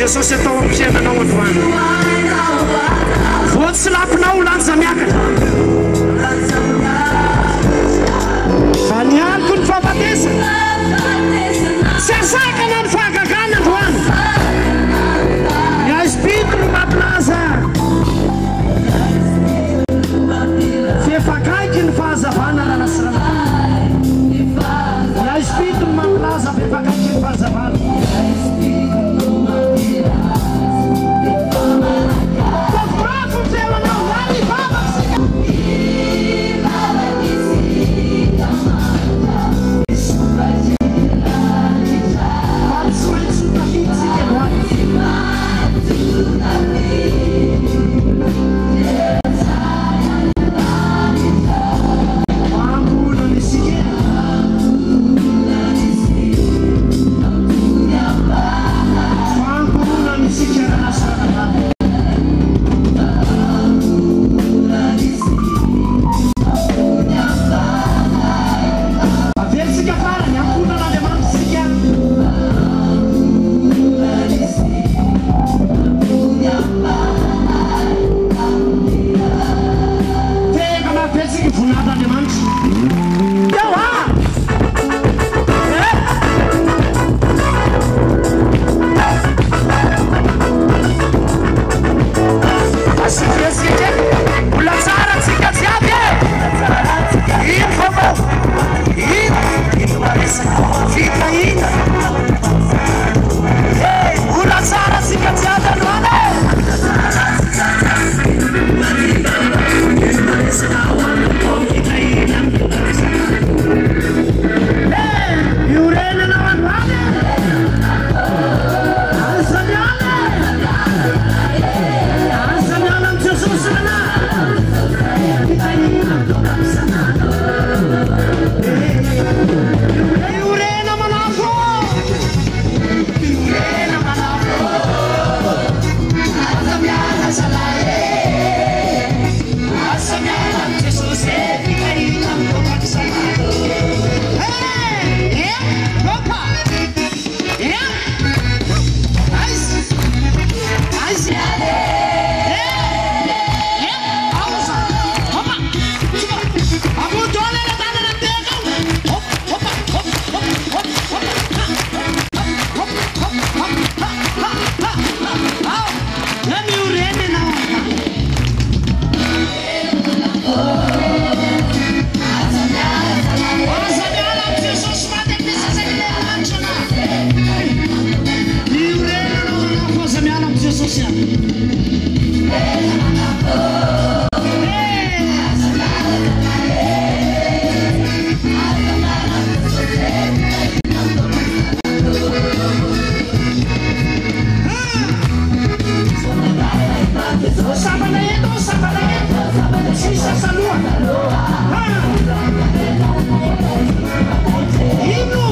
Jesosy atao amin'ny fiainanao androany. Vao tsy lapinao lanja miakatra. Fa nianiko ny fahafatesana. Tsy asakana ny fahagagana androany. Ny Espírito no mampilaza. Fefakaiky ny fahazavana rana sy rana. Ny Espírito no mampilaza fefakaiky ny fahazavana. Hino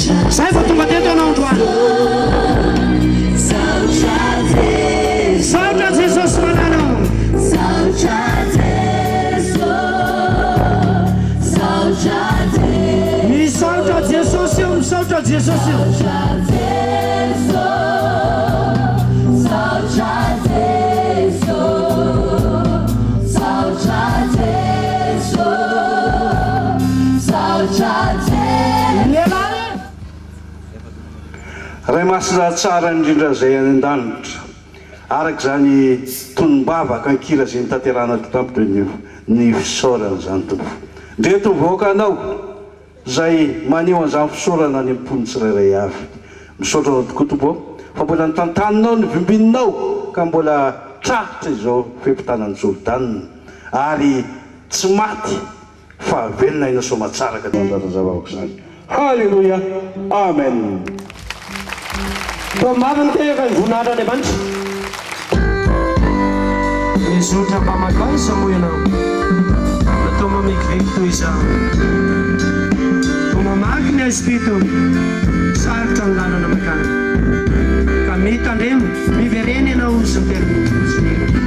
Zay vao tonga teto ianao androany. Saotra Jesosy mananao. Misaotra Jesosy io, misaotra Jesosy io. Ray masina tsara indrindra zay any an-danitra araka zany tonombavaka ankira zay nitaterana tampotra ny fisaorana zany tompo ndreto mivoaka anao zay maneo an'izany fisaorana ny ampony tsirairay avy misaotra anao tokoa tompo fa mbola nitantaninao ny vimbininao ka mbola trafitra izao fempitanany Jordana ary tsy maty fa velona ina somatsara ka nandarazavako zany. Halleluja, amen. Tombavany tega voninahitran'Andriamanitra. Mizotra mpamakao iza moa ianao. Natao mamikiviky toy izao. Mamaky ny Espírito sarotra ny lalana makany. Ka mitandremo, miverena ianao sy miterina.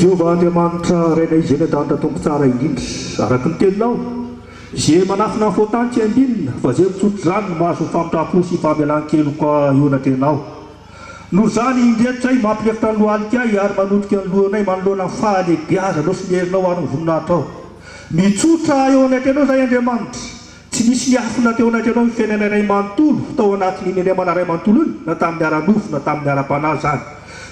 Jehovah Andriamanitra raina izy eny an-danitra tompo tsara indrindra araka ny teninao izay manafina ny fotany tsy andinina fa izay mitsotro zany no mahazo famindrapo sy famelan-kelo ka eo anatenao noho zany indretray mampilefitra ny lohalikay ary manotrika ny lohanay manoloana ny fahalebiaza no sy nierinao ary ny voninahitra ao mitsotra eo anatenao zay Andriamanitra tsy nisy niafina teo anatenao ny fiainana iray manontolo tao anatin'iny andriamana ray manontolo iny na tamin'ny ara-nofo na tamin'ny ara-panahy zany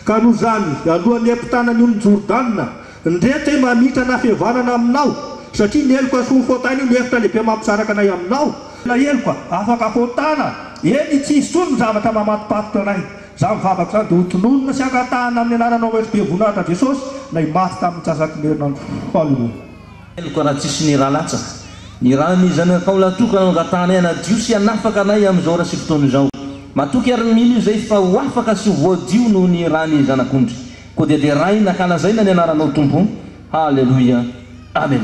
ka noho zany alohan'ny ampitanany ony Jordana ndretra mamitra na fihavanana aminao satria ny eloko soa fotana io mihefitra lehibe mampisaraka anay aminao na eloko afaka fotana eny tsy isony zavatra mamatipatotra anay za mivavaka zany dia hotononona sy ankatahana amin'ny anaranao oery be voninahitra Jesosy na maty tamin'ny tsasaky nerinandro. Halleluja. Eloko raha tsisy ny raha latsaka ny raha mizany akao latokana angatahana anadio sy anafaka anay amin'izao raha sy fotoana izao matoky ary mino izay fa ho afaka sy voadio noho ny raha ny zanak'ondry koa dia raha nakana zay na ny anaranao tompo. Halleluja, amen.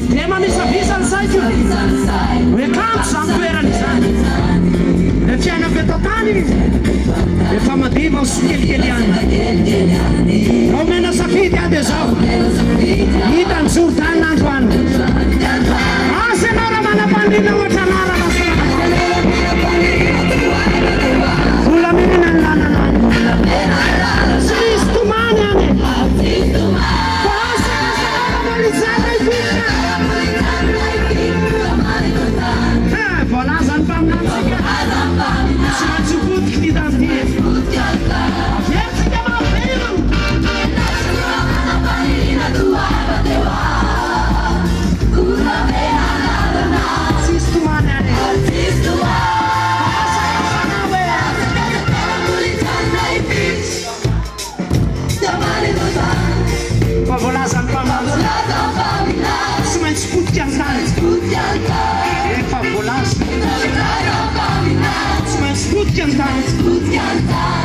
Dia mamisa-bisa betotany efa madiva sokelikely any ao mena safidy ady zao hita ny jorotany androany asa ianao raha manam-pandrina ohatra anarana volamena ny lanana any tsy misy tomany any voalazany mpaminantsika tsy maintsy votika ty danty avetsika mavelo tsisy tomany any fa voalazany mpaminantsika tsy maintsy votika antany efa voalaza tsy maintsy votika antany votika antany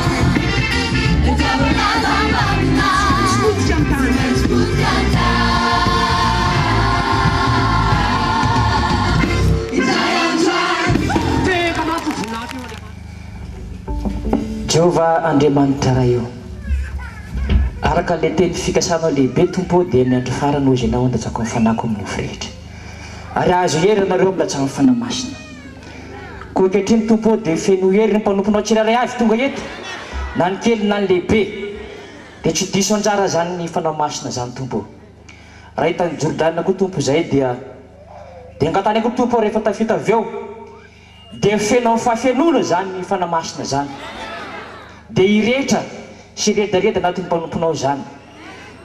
Jehovah Andriamanitra raha io araka le teny fikasanao lehibe tompo dia amin'ny andro farany ozy ianao andatsako ny fanako amin'ny ofrehetra ary azo hery anareo mbola fanamasina koa kehitriny tompo dia feno hery ny mpanomponao tsiraray avy tonga eto na ny kely na ny lehibe dia tsy diso anjara zany ny fanamasina zany tompo raha hitany Jordanina koa tompo zay dia angatany koa tompo rehefa tafita avy eo dia feno amin'ny fahafenona zany ny fanamasina zany dia irehetra sy redareda anatin'ny mpanomponao zany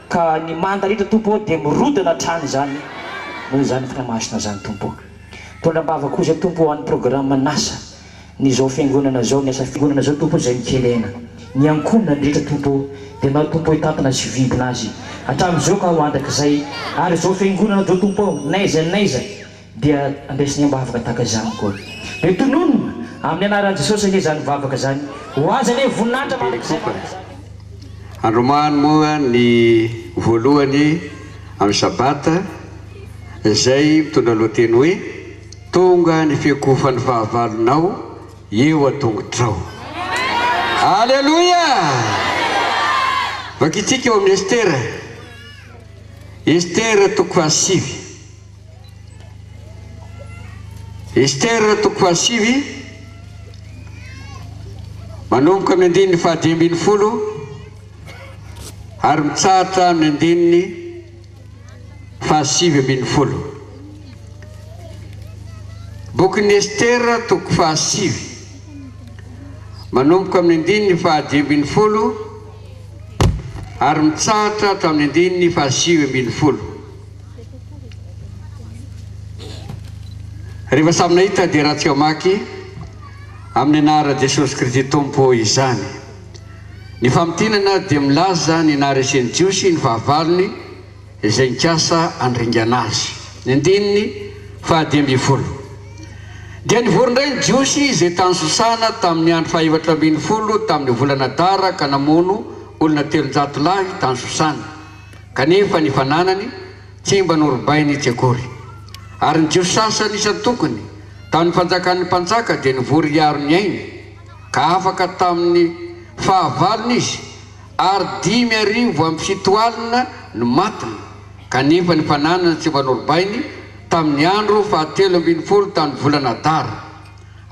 ka ny manda rehetra tompo dia mirodana trany zany noho zany fanamasina zany tompo tondra-mbava koa zay tompo ho an'ny programme nasa ny zao fiangonana zao ny asa fiangonana zao tompo zay mikelena ny ankonina ny rehetra tompo dia nao tompo hitantana sy vibina azy hatramin'izao ka ho andrak'izay ary zao fiangonana zao tompo naiza dia andraisiny ambavaka tahaka zany koa dia tononona amin'ny anaran'i Jesosy anie zany vavaka zany ho azy anie voninahitra mandrak'izay andromany moa ny voalohany amin'ny sabata izay mitondra lohateny hoe tonga ny fiakofan'ny fahavalonao eo atongotrao alleluia vakitsika eo amin'ny Estera toko fahasivy Estera toko fahasivy manomboka amin'ny andininy fahadimy folo ary mitsahatra amin'ny andininy fahasivy ambin'ny folo bokin'ny Estera toko fahasivy manomboka amin'ny andininy fahadimy ambin'ny folo ary mitsahatra hatramin'ny andininy fahasivy ambin'ny folo rehefa samy nahita dia raha tsy amaky amin'ny anara Jesosy Kristy tompo izany ny famitinana dia milaza ny anara isian'ny jiosy ny fahavalony izay nikasa andringana azy ny andininy fahadimy folo dia nivorondray ny jiosy izay tany sosana tamin'ny andro fahaefatra ambin'ny folo tamin'ny volana dara ka namono olona 300 lahy tany sosana kanefa ny fananany tsy mba norobainy tsy akory ary ny jiosy sasany isany tokony tamin'ny fanjakan'ny mpanjaka dia nivory iaro ny ainy ka afaka tamin'ny fahavalony izy ary 5,000 amin'ny fitoalina no matiny kanefa ny fananana tsy mba norobainy tamin'ny andro fahatelo ambin'ny folo tamin'ny volana dara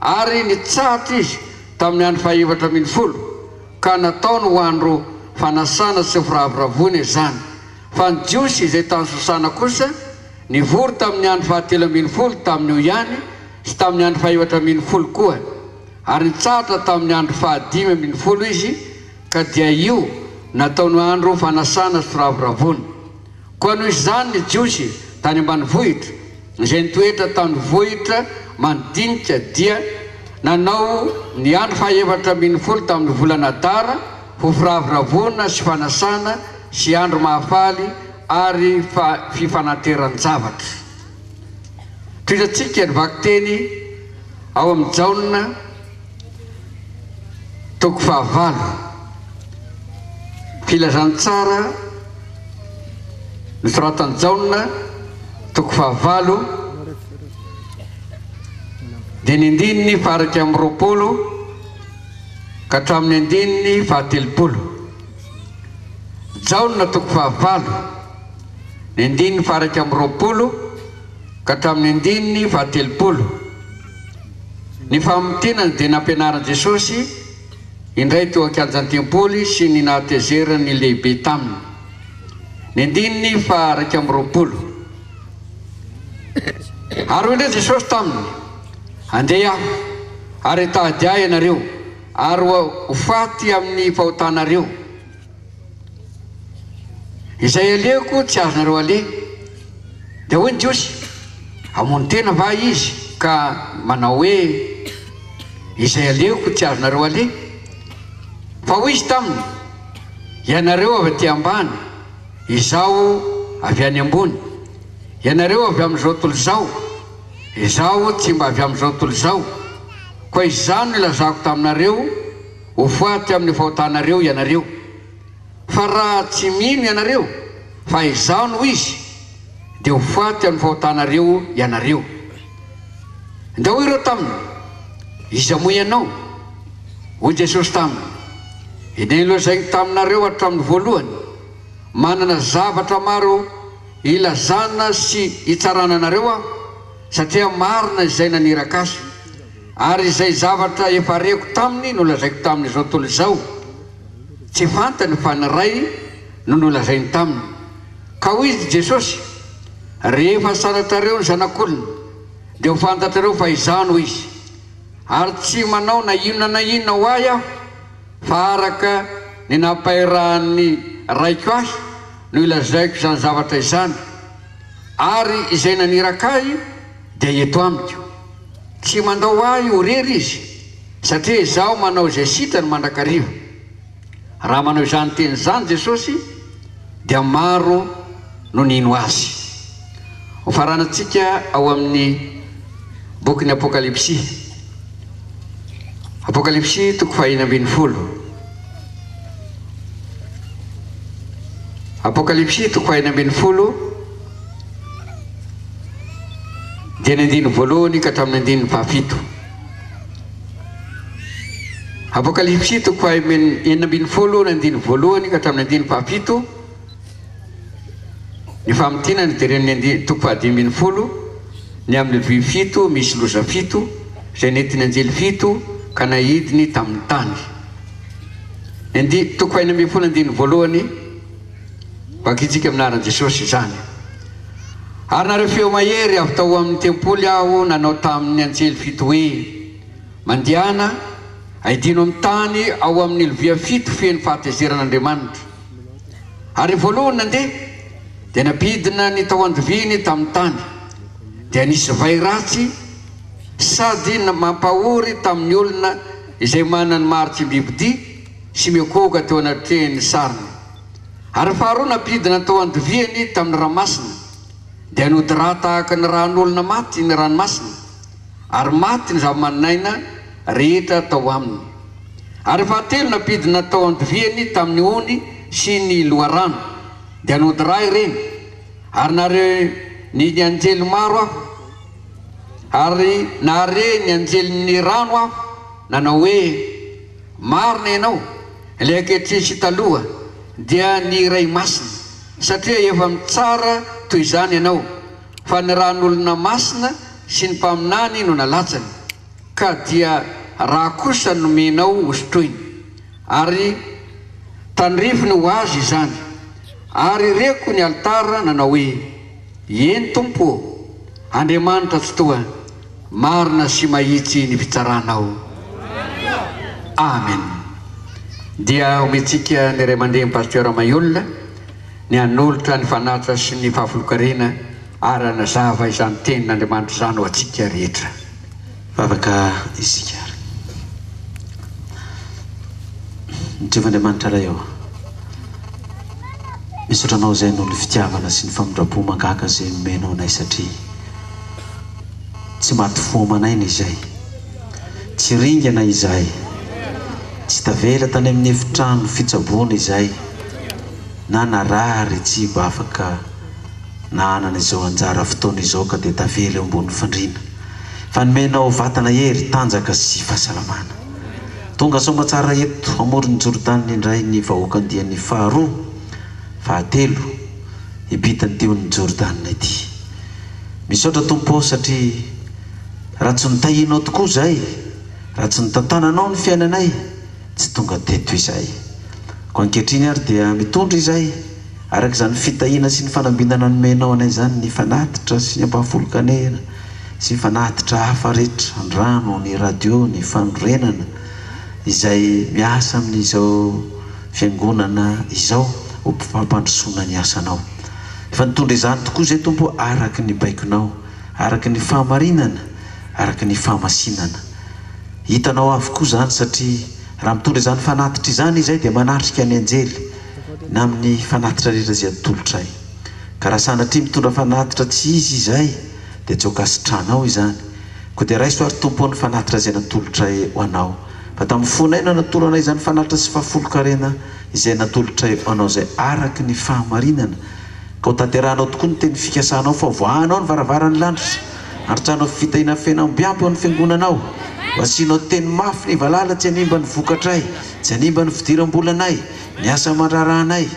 ary nitsahatra izy tamin'ny andro fahaefatra ambin'ny folo ka nataony ho andro fanasana sy firaviravony zany fa ny jiosy izay tany sosana kosa nivory tamin'ny andro fahatelo ambin'ny folo tamin'io ihany sy tamin'ny andro fahaefatra ambin'ny folo koa ary nitsahatra tamin'ny andro fahadimy ambin'ny folo izy ka dia io nataony andro fanasana sy firaviravony koa noho izany ny jiosy tany ambanivohitra izay nitoetra tamin'ny vohitra mandinika dia nanao ny andro fahaefatra ambin'ny folo tamin'ny volana dara ho firaviravona sy fanasana sy andro mahafaly ary fifananteran-javatra toizatsika ny vaky teny ao amin'ny Jaona toko fahavalo filazany tsara ny soratany Jaona toko fahavalo dia ny andininy faraka amin'ny 20 ka hatramin'ny andininy fahatelopolo. Jaona toko fahavalo, ny andininy faraka amin'ny roapolo ka hatramin'ny andininy fahatelopolo. Ny famotenany dia nampianaran Jesosy indray teo akanjan-tempoly sy ny nahatezerany lehibe taminy. Ny andininy faraka amin'ny roapolo. Ary indray Jesosy taminy, andeha aho ary tady ahy ianareo ary ho faty amin'ny fahotanareo. Izay aleoko tsy azonareo ale. Dia hoy ny Jiosy, hamono tena va izy ka manao hoe izay aleoko tsy azonareo ale? Fa hoy izy taminy, ianareo avy aty ambany, izaho avy any ambony. Ianareo avy amin'izao tontolo izao, izaho tsy mba avy amin'izao tontolo izao. Koa izany no ilazako taminareo, ho faty amin'ny fahotanareo ianareo. Fa raha tsy mino ianareo fa izaho no izy, dia ho faty amin'ny fahotanareo ianareo. Nda hoy ireo taminy, iza moa ianao? Hoy Jesosy taminy, eny lozainy taminareo hatramin'ny voalohany, manana zavatra maro ilazana sy hitsarana anareo aho, satria marina izay naniraka azy. Ary izay zavatra efa reko taminy no lazaiko tamin'izao tontolo izao. Tsy fantany fa ny ray no nolazainy taminy. Ka hoy izy Jesosy, rehefa sanatrareo ny zanak'olona, dia ho fantatrareo fa izano izy. Ary tsy manao na inona ho ahy aho, fa araka ny nampairahan'ny raiko ahy no ilazaiko izany zavatra izany. Ary izay naniraka ahy dia eto amiko. Tsy mandao ahy ho rery izy, satria izaho manao izay sitrany mandrakariva. Raha manao izany teny izany Jesosy, dia maro no nino azy. Ho faranantsika ao amin'ny bokin'ny Apokalipsy. Apokalipsy toko faha-20. Apokalipsy toko faha-20 dia ny andiny voalohany ka hatramin'ny andiny fahafito. Apokalipsy toko faha-20 ny andiny voalohany ka hatramin'ny andiny fahafito. Ny famotinany dia reny toko faha-20 ny amin'ny vy fito misy loza fito izay nentiny anjely fito ka nahidiny tamin'ny tany. Toko faha-20 andiny voalohany vakitsika aminaran'i Jesosy izany. Ary nareo feo mahery avy tao amin'ny tempoly aho nanao tamin'ny anjely fito hoe, mandehana aidino amin'ny tany ao amin'ny lovia fito feno fahatezeran'Andriamanitra. Ary voalohany nandeha dia napidina ny tao andoviny tamin'ny tany, dia nisy vai ratsy sady mampahory tamin'ny olona izay manany maritsy bibidia sy miokoka teo anatrehany sariny. Ary faharoa napidina tao andoviany tamin'ny ranomasina, dia nody raha tahaka ny ran'olona maty ny ranomasina, ary maty ny zava-maninaina rehetra tao aminy. Ary fahatelo napidina tao andoviany tamin'ny ony sy ny loharano, dia nody raha ireny. Ary nare ny anjely maro aho, ary nare ny anjely ny rano aho, nanao hoe, marina ianao, ilay ankehitriny taloha dia ny ray masina, satria efa mitsara toy izany ianao. Fa ny ran'olona masina sy ny mpaminany no nalatsany, ka dia raha kosa nomenao hosotroiny. Ary tandrifiny ho azy izany. Ary reko ny altara nanao hoe, eny Tompo, Andriamanitra tsy toa, marina sy mahitsy ny fitsaranao. Amen. Dia ometsika ny ray aman-dreny Pasteur Mayolina ny hanolotra ny fanatitra sy ny fahafolokarena ary hanazava izany tenin'Andriamanitra izany ho antsika rehetra. Vavaka isika. Ndrivandriamanitra ray eo. Misotranao izay noho ny fitiavana sy ny famondrapo mahagaga izay nomenao anay satria tsy maty fomanay izay, tsy ringana izay, tsy tavela tany amin'ny efitrano fitsaboana izay, na narary tsy mba afaka nanana izao anjara fotoana izao ka dia tavela eo ambony fandriana. Fa nomenao vatana hery tanjaka sy fahasalamana. tonga somba tsara eto amorony Jordan indray ny vahoaka andian'ny faharoa fahatelo ibitany teon'ny Jordan ity. Misaotra tompo satria raha tsy nitahinao tokoa zay, raha tsy nitantananao ny fiainanay tsy tonga teto izay. Ko ankehitriny ary dia mitondra izay araka izany fitahina sy ny fanambinana nomenao anay zany, ny fanatitra sy ny ampahafolokanena sy ny fanatitra hafa rehetra, ny rano, ny radio, ny fanorenana izay miasa amin'izao fiangonana izao ho fampandrosoana ny asanao. Efa nitondra izany tokoa zay tompo araky ny baikonao, araky ny fahamarinana, araky ny fahamasinana. Hitanao avokoa zany satria raha mitondra izany fanatitra izany izay dia manatrika ny anjely na amin'ny fanatitra rehetra izay atolotra ay. Ka raha sanatria mitondra fanatitra tsy izy izay dia tsy ho kasitranao izany. Koa dia raiso ary tompo ny fanatitra izay natolotra ho anao. Fa tamin'ny fonay no natolo anay izany fanatitra sy fahafolo-karena izay natolotra ho anao zay araky ny fahamarinana. Ka ho tanterahanao tokoa ny teny fikasanao fa voahanao ny varavaran'ny lanitra, aritranao fitahina fiainam-biampy ao ny fiangonanao, ho asianao teny mafy ny valala, tsy hanimba ny vokatray, tsy hanimba ny fidiram-bolanay, ny asa mandrarahanay.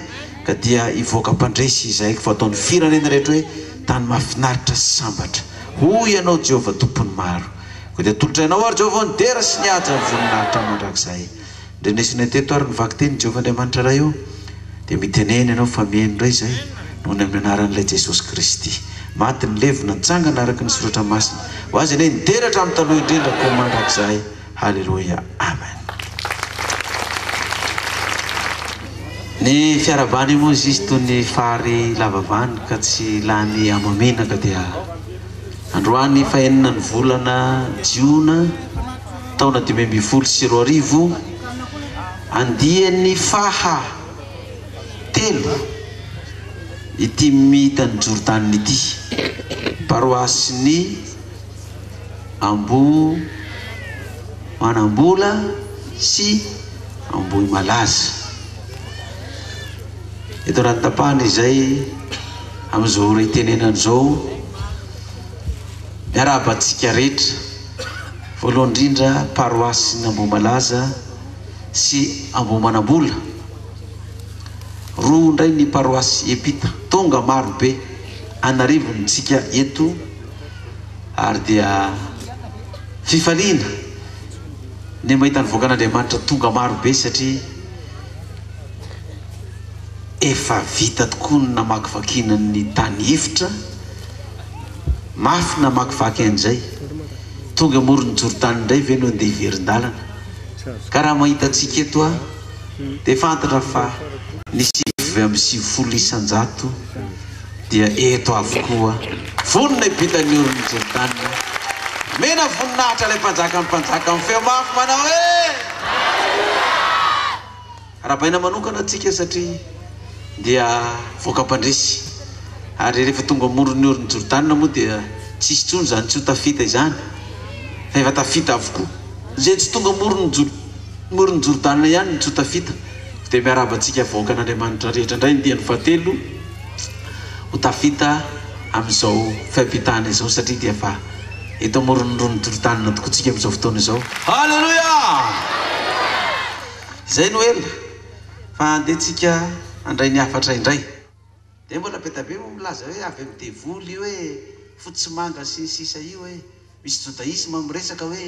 Ka dia hivoaka mpandresy izay fa ataon'ny firenena rehetra hoe tany mahafinaritra sy sambatra. Hoy ianao Jehovah tompony maro. Ko dia tolotrainao ary Jehovah ny dera sy ny aja ny voninahitra mandrakizay. Ndrenesinay teto ary nivaky teny Jehovah Andriamanitra ray eo dia mitenena ianao fa mihaino indray izay noho ny amin'ny anaran'ilay Jesosy Kristy. Maty ny levona nitsangana araky ny soratra masina. Ho azy ane nideratra amin'ny taloha indrindra ko mandrakizay. Halleluja, amen. Ny fiarabany moa izy toy ny fary lavavany ka tsy lany amamenaka dia androany fahenina ny volana jiona taona 2024 andian'ny faha telo ity mitany Jordan ity paroasin'ny Manambola sy Ambohimalaza. Eto raha tapahana izay amin'izao retenenana izao miarabantsika rehetra. Voalohany indrindra paroasin'ny Ambohimalaza sy Ambohimanambola, roa indray ny paroasy epita tonga maro be anarivontsika eto, ary dia fifaliana ny mahita ny voakan'Andriamanitra tonga maro be satria efa vita tokoa ny namakivakiana ny tany efitra, mafy namakivaky an'izay. Tonga morony Jordan indray ve no andeha hiverin-dalana. Ka raha mahita antsika eto dia fantatra fa ny 9 isan-jato dia eto avokoa vonona ibitany orony Jordan. Mena voninahitra ilay mpanjaka amin'ny feo mafy manao hoe arabaina manokana antsika satria dia voaka-pandresy. Ary rehefa tonga morony orony Jordan moa dia tsisy tsony zany tsy ho tafita izany, fa efa tafita avokoa. Zay tsy tonga morony Jordan ihany ny tsy ho tafita. Dia miarabantsika voakan'Andriamanitra rehetra indray ny dian'ny fahatelo ho tafita amin'izao fiampitana izao satria dia fa eto amoron'irony Jordan tokoantsika amin'izao fotoana izao. Halleluja! Izay no ela fa andehantsika andray ny afatra indray. Dia mbola betabe moa milaza hoe avy amin'ny devoly io hoe Fotsimanga sy sisa io hoe misy jodaisme miresaka hoe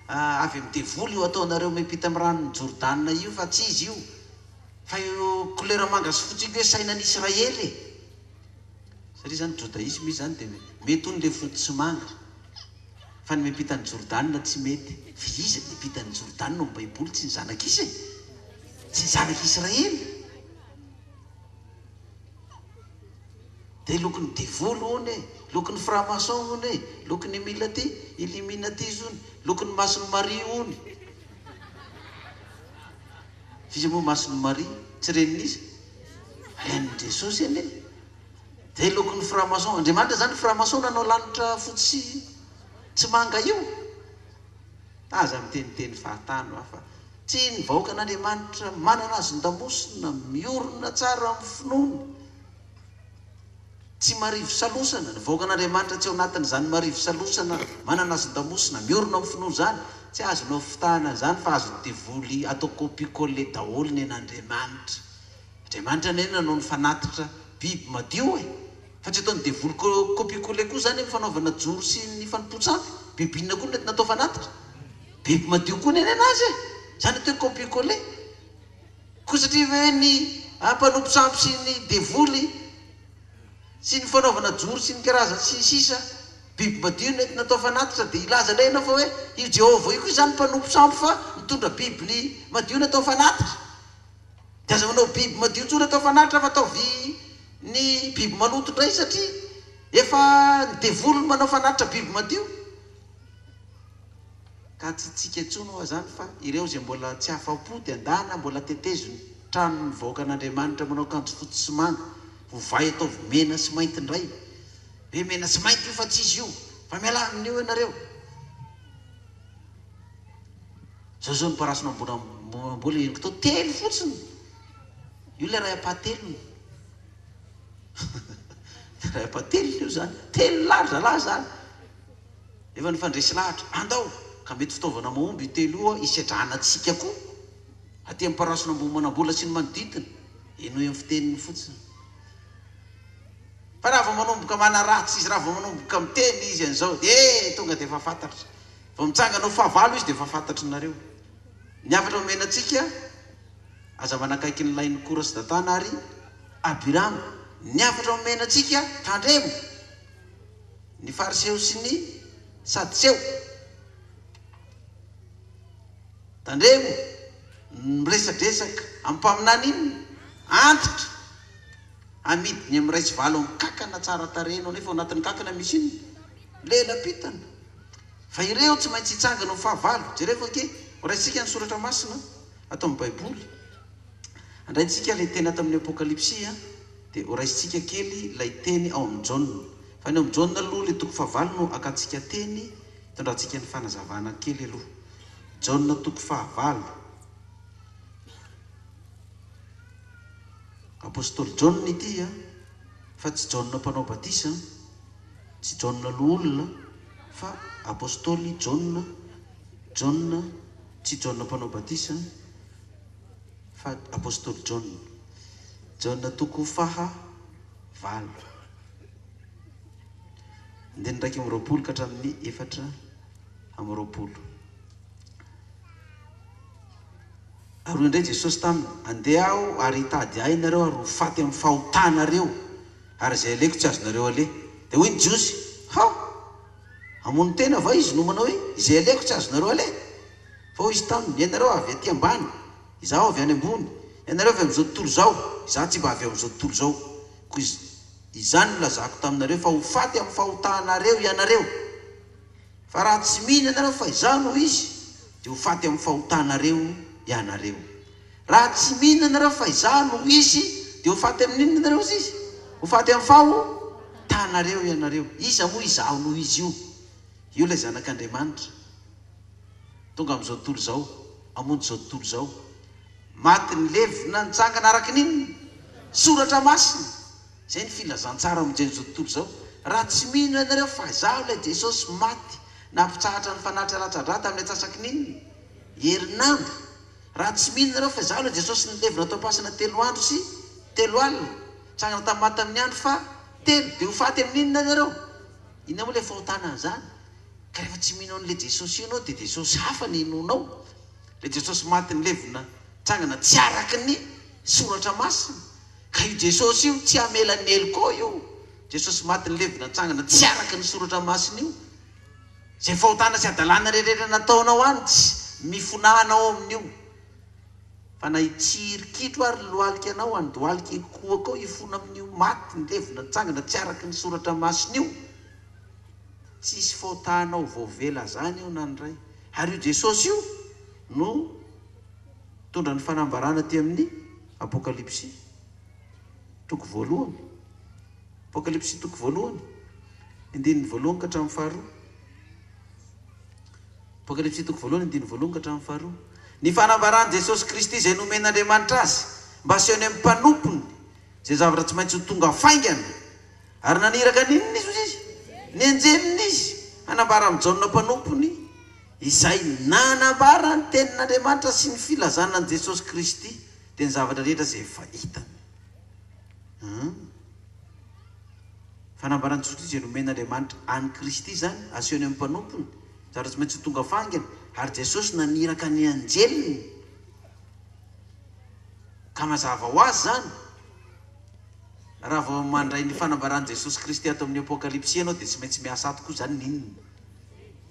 avy amin'ny devoly io ataonareo miampita amin'ny ranon'ny Jordan io, fa tsy izy io, fa io couleur manga sy fotsy hoe sainan'ny Israely. Satria zany jodaisme izy zany dia mety ho n'ilay Fotsimanga, fa ny miampita ny Jordan tsy mety. Fa izy miampita ny Jordan no Baiboly tsy ny zanak'isy, tsy ny zanak'Israely. Dia lokon'ny devoly hony e, lokon'ny franc-maçon hony e, lokon'ny illuminati hony, lokon'ny mason'ny Marie hony. Fizy moa mason'ny Marie tsy renin'izy hain'ny Jesosy eny. Dia lokon'ny franc-maçon, Andriamanitra zany franc-maçon nanao lanitra fotsy tsy manga io. Aza miteniteny fahatany hafa tsy ny vahoakan'Andriamanitra manana azy ndamosina miorona tsara amin'ny finoana, tsy marivo salosana ny vaokan'andriamanitra tsy ao anatin'izany marivo salosana manana azy damosina miorona amin'ny finoana zany tsy azonao fitahana zany fa azo devoly atao copie-coller daholo ny an'andriamanitra. Andriamanitra nena anao ny fanatitra biby madio e fa tsy atao ny devoly copie-coller koa zany fanaovana joro sy ny fanompotsapy bibinina koa nety natao fanatitra biby madio koa neny anazy e zany atao copie-coller koa satria hoe ny mpanompotsapy sy ny devoly sy ny fanaovana joro sy ny karazana sy sisa biby madio nety natao fanatitra dia ilaza lena fa hoe io Jehovah io koa zany mpanompotsapy fa mitondra biby ny madio natao fanatitra dia aza manao biby madio tsoa natao fanatitra fa atao vy ny biby maloto indray satria efa ny devoly manao fanatitra biby madio ka tsy tsika intsony hoa zany fa ireo zay mbola tsy afa-po dia andana mbola tetezony trano ny vaokan'andriamanitra manao akanjo fotsy sy manga vovay ataovy mena sy mainty indray hoe mena sy mainty io fa tsy izy io fa miala amin'io ianareo zao zao ny parasina mbola eniko tao telo fotsiny io le ray apahatelony ray apahatelony io zany telo lahatra lahy zany efa nyfandresy lahatra andao ka mety fitaovana mahomby telo io isedrana tsika koa aty amin'ny parasina manambola sy ny manodidina eno amin'ny fiteniny fotsiny fa raha vao manomboka manaratsy izy raha vao manomboka miteny izy an'izao tonga dia efa fantatra vao mitsanganao fahavalo izy dia efa fantatry nareo ny afatra omenantsika aza manakaiky ny lainy kora sy datana ary Abirama ny afatra omenantsika tandremo ny fariseo sy ny sadiseo tandremo miresadresaka ampaminany iny antitra amidiny amin'ny ray sy valo amin'ny kakana tsara tarenao nefa ao anatin'ny kakana misy iny lelapitana fa ireo tsy maintsy hitsangana ho fahavalo jereo ke raisika ny soratra masina atao amin'ny baiboly andrayntsika lay teny ato amin'ny apokalipsia dia oraisitsika kely lay teny ao amin'ny jaune fa ny ao amin'ny jaune aloha le toko fahavalo no akatsika teny tondratsika ny fanazavana kely aloha jaune toko fahavalo apôstôly John ity fa tsy John mpanao batisa tsy John loolona fa apôstôly John tsy John mpanao batisa fa apôstôly John toko fahavalo ndeny ndraiky amin'ny roapolo ka hatramin'ny efatra amin'ny roapolo aroa indray Jesosy taminy andeha aho ary hitady ahy nareo ary ho faty amin'ny fahotanareo ary zay aleko tsy azonareo ale dia hoy ny Jiosy hamono tena va izy no manao hoe izay aleko tsy azonareo ale fa hoy izy taminy ianareo avy aty ambany izaho avy any ambony ianareo avy amin'izao tontolo zao izaho tsy mba avy amin'izao tontolo zao ko izany lazako taminareo fa ho faty amin'ny fahotanareo ianareo fa raha tsy mihina ianareo fa izaho no izy dia ho faty amin'ny fahotanareo ianareo raha tsy mihina ianareo fa izaho no izy dia ho faty amin'inona ianareo izy ho faty amin'ny fahotanareo ianareo iza moa izaho no izy io lay zanak'Andriamanitra tonga amin'izao tontolo zao amonjy izao tontolo zao maty ny levina nitsangana araka n'inona soratra masina zay ny filazantsara amin'izao tontolo zao raha tsy mihina ianareo fa izaho lay Jesosy maty nampitsahatra ny fanatitra ratsadrata amin'ny atsasaky n'inona herinandro raha tsy mihina ianareo fa izaho lay Jesosy ny levina atao pasina 3 andro sy 3 alina tsangana tamin'ny maty amin'ny andro fa 3 dia ho faty amin'inona ianareo inona moa lay fahotana an'izany ka rehefa tsy mihinao n'ilay Jesosy io anao dia Jesosy hafa ny hinonao lay Jesosy maty ny levina tsangana tsy araky ny soratra masina ka io Jesosy io tsy hamela ny eloko io Jesosy maty ny levina tsangana tsy araky ny soratra masina io zay fahotana sy adalàna rehetrarehetra nataonao any tsy mifonanao amin'io fa na hitsirikitro ary loalika anao andoalika koa koa ifona amin'io maty ny levina tsangana tsy araky ny soratra masina io tsisy fahotanao vaovela zany io na nyray ary io Jesosy io no tondra ny fanambarana ty amin'ny apokalipsy toko voalohany apokalipsy toko voalohany indininy voalohany ka hatramin'ny faharoa apokalipsy toko voalohany indininy voalohany ka hatramin'ny faharoa ny fanambarana Jesosy Kristy izay nomen'Andriamanitra azy mba asehony amin'ny mpanompony zay zavatra tsy maintsy ho tonga faingana ary naniraka ninona izy izy ny anjelina izy anambara amin'ny jaona mpanompony izay nanambara ny tenin'Andriamanitra sy ny filazana an' Jesosy Kristy dia ny zavatra rehetra izay efa hitany. Fanambarany tsotra izy nomen'Andriamanitra any Kristy zany asehony amin'ny mpanompony zavatra tsy maintsy tonga fangana ary Jesosy naniraka ny anjeliny ka mazava ho azy zany raha vao mandray ny fanambaran' Jesosy Kristy ato amin'ny apokalipsy ianao dia tsy maintsy miasa ato koa zany ninona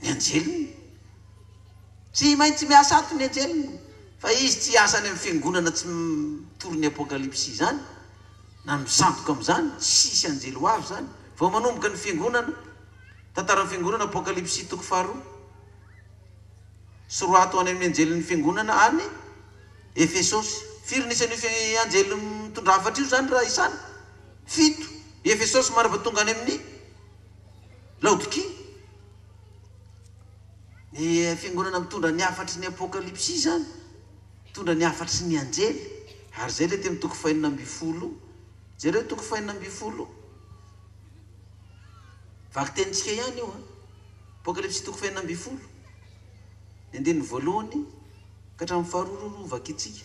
ny anjeliny tsy maintsy miasa ato ny anjeliny fa izy tsy asany amin'ny fiangonana tsy mitory ny apokalipsy zany na misandoka amin'izany sisy anjely ho avy zany vao manomboka ny fiangonana tantaran'ny fiangonana apokalipsy toko faharoa sy roa ato any amin'ny anjelin'ny fiangonana any Efesosy firy nisan'ny anjely mitondra hafatra io zany raha isany fito Efesosy marava tonga any amin'ny Laodikia ny fiangonana mitondra ny hafatry ny apokalipsy zany mitondra ny hafatry ny anjely ary zay le temy toko 4:20 zareo toko 4:20 vaky tenitsika ihany io apokalipsy toko 4:20 andiny voalohany ka hatramin'ny faharoa vaky itsika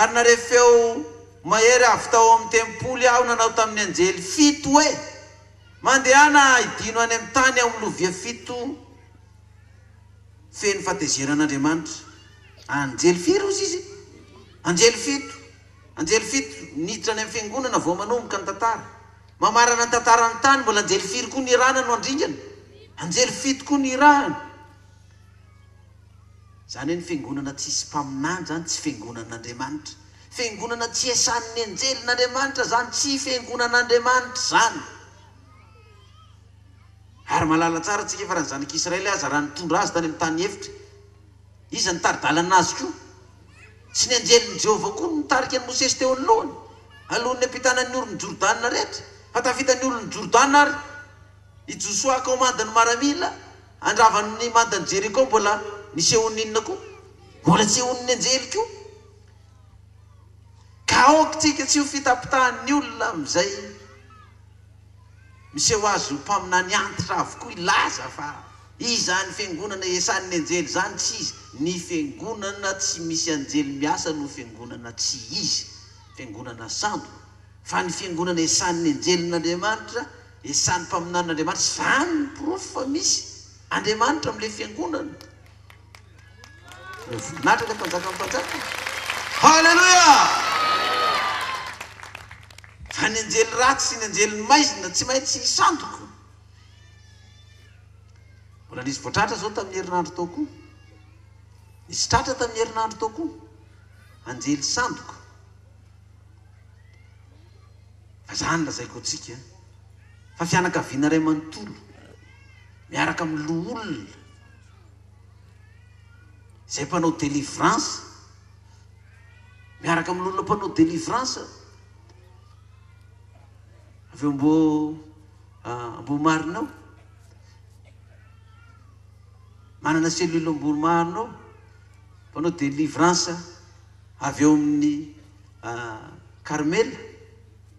ary narefeo mahery avy tao amin'ny tempoly aho nanao tamin'ny anjely fito hoe mandehana idino any amin'ny tany ao amin'ny lovia fito feno fahatezeran'Andriamanitra anjely firy ozy izy anjely fito niditra any amin'ny fiangonana vao manomboka ny tantara mamarana ny tantarany tany mbola anjely firy koa ny irahana no andringana anjely fito koa ny irahana zany hoe ny fiangonana tsisy mpaminany zany tsy fiangonan'Andriamanitra fiangonana tsy esan'ny anjelin'Andriamanitra zany tsy fiangonan'Andriamanitra zany ary malala tsara tsika fa raha ny zanak'Israely aza raha nitondra azy tany amin'ny tany efitra izy nitaridalana azy koa sy ny anjelin'i Jehovah koa nitarika ny Mosesy teo anoloany alohan'ny ampitana ny olon'ny Jordana rehetra fa tafita ny olon'ny Jordana ary ijosoaka ao mandany maramila andravan'ny mandany Jeriko mbola nisehon'ny inona koa mbola tsy ehon'ny anjely koa ka aokitsika tsy ho fitapitahan'ny olona amin'izay miseho azy mpaminany antitra avokoa ilaza fa izany fiangonana esan'ny anjely zany tsy izy ny fiangonana tsy misy anjely miasa no fiangonana tsy izy fiangonana sandoka fa ny fiangonana esan'ny anjelin'Andriamanitra esan'ny mpaminan'Andriamanitra zany ny porofo fa misy Andriamanitra amin'ilay fiangonana natraka mpanjaka mpanjaka halleluja fa ny anjely ratsy sy ny anjely maizina tsy maintsy sandoka mbola nisy voatratra zao tamin'ny herinandro tao koa nisy tratra tamin'ny herinandro tao koa anjely sandoka fa zany lazaiko antsika fa fianakaviana ray manontolo miaraka amin'ny loha olona izay mpanao délivrance miaraka amin'ny olona mpanao délivrance avy eo mbo marinao manana cellule amboromarinao mpanao délivrance avy eo amin'ny Carmel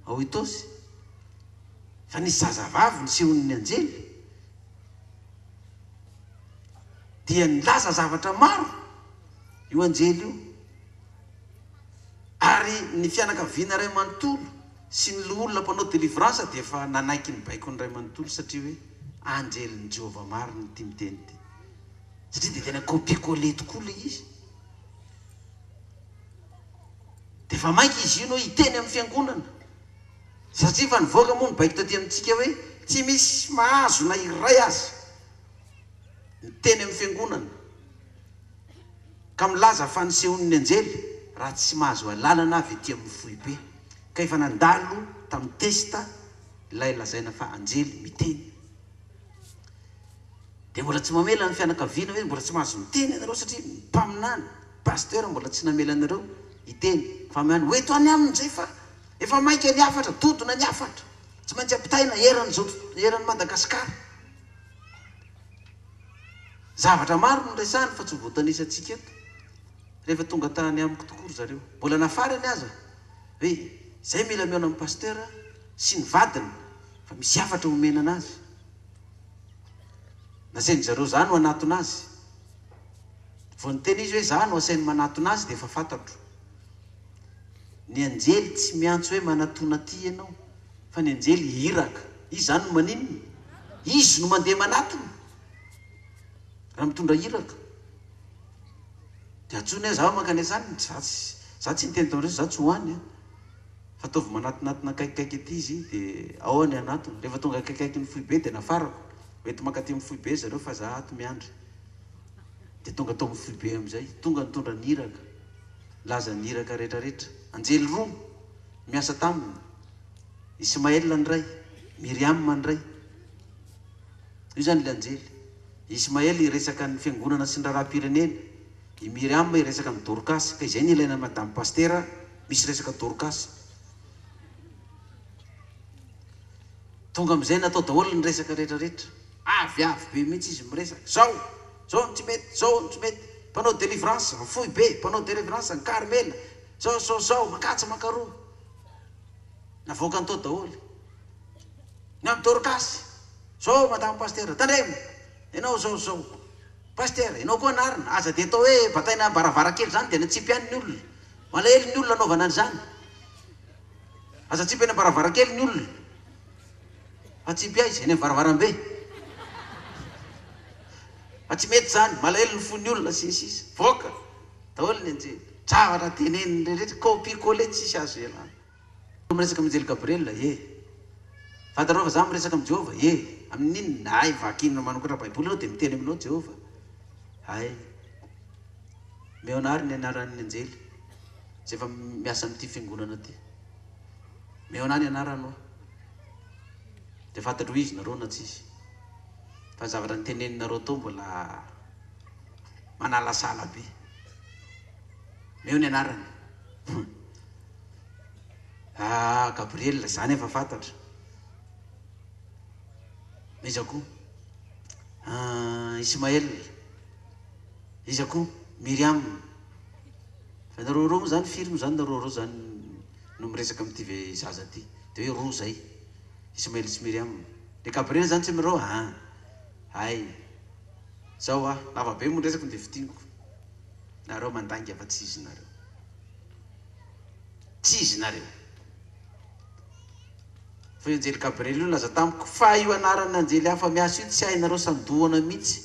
ao Itosy fa nisy zazavavy nisehon'ny anjely dia nilaza zavatra maro io anjely io ary ny fianakaviana ray manontolo sy ny loha olona mpanao délivrance dia efa nanaiky ny baiko ny ray manontolo satria hoe anjeliny Jehovah maro ny tia miteny ty satria dia tena copier-coller tokoa le izy dia efa mainky izy io no hiteny amin'ny fiangonana satria fa nivoaka moa ny baiko taty amintsika hoe tsy misy mahazo na iray azy niteny amin'ny fiangonana ka milaza fa nisehon'ny anjely raha tsy mahazo alalana avy ety amin'ny foibe ka efa nandalo tamin'ny testa ilay lazaina fa anjely miteny dia mbola tsy mamela ny fianakaviana hoe mbola tsy mahazo miteny anareo satria mpaminany pasteur mbola tsy namela anareo hiteny fa miany hoeto any amin'izay fa efa mainka ny afatra dodona ny afatra tsy maintsy ampitaina eran'ny Madagasikara zavatra maro no resany fa tsy voatanisy eto rehefa tonga tany amiko tokory zareo mbola nafarany aza hoe zay mila miona amin'ny pasteur sy ny vadiny fa misy afatra omena anazy nasainy zareo zany ho anatona azy vo ny tena izy hoe za no asainy manatona azy dia efa fantatro ny anjely tsy miantso hoe manatona ty ianao fa ny anjely hiraka izy zany no maninony izy no mandeha manatona raha mitondra hiraka dia atsony hoe za mankany zany za tsy niteny taore za tsy hoany fa ataovy manatinatona kaikikaiky aty izy dia ao ny anatony rehefa tonga kaikikaiky ny foibe dia nafarako mety makaty amin'ny foibe zareo fa za ato miandry dia tonga atao amin'ny foibe amin'izay tonga nitondra ny hiraka laza ny hiraka rehetrarehetra anjely roa miasa taminy Ismaël ny ray Miriam ny ray io zany le anjely Ismaël iresaka ny fiangonana sy ny raharam-pirenena i Miriam iresaka ny Dorcas ka izay ny ilaina madame Pasteur misy resaka Dorcas tonga amin'izay natao daholo ny resaka rehetrarehetra avy be mihitsy izy miresaka zao no tsy mety zao no tsy mety mpanao délivrance foy be mpanao délivrance ny Carmel zao makatsa makaroa navoaka ny tao daholo ny amin'ny Dorcas zao madame Pasteur tandremo ianao zao Pasteur ianao koa anarina aza dia atao hoe bataina baravarakely zany dia natsipy ihany ny olona malahelo ny olona anaovana an'izany aza tsipy any baravarakely ny olona fa tsipy aizy eny varavarambe fa tsy mety zany malahelo ny fony olona sisy voaka daholo ny anjely zavatra teneny rehetra copier-coller tsisy azo elana miresaka amin'Anjely Gabriel fantarao fa za miresaka amin'ny Jehova amin'inona ay vakina manokatra baiboly anao dia miteny aminao Jehova ay meonary ny anaran'ny anjely zay efa miasa amin'ity fiangonana ty meonary ny anaranao dia fantatro izy nareo na tsisy fa zavatra ny teneninareo tao mbola manalasala be meo ny anarany Gabriel zany efa fantatra iza koa Ismaël iza koa Miriam fa nareo roa moa zany firy moa zany nareo zany no miresaka amin'ity ve zaza ty dia hoe roa zay Ismaël sy Miriam dia Gabriel zany tsy mireo ay zao lava be moa resaka dia fitiniko nareo mandanga fa tsy izy nareo fa io Anjely Gabriel io laza tamiko fa io anarany anjely hafa miasa io tsy hainareo sandohana mihitsy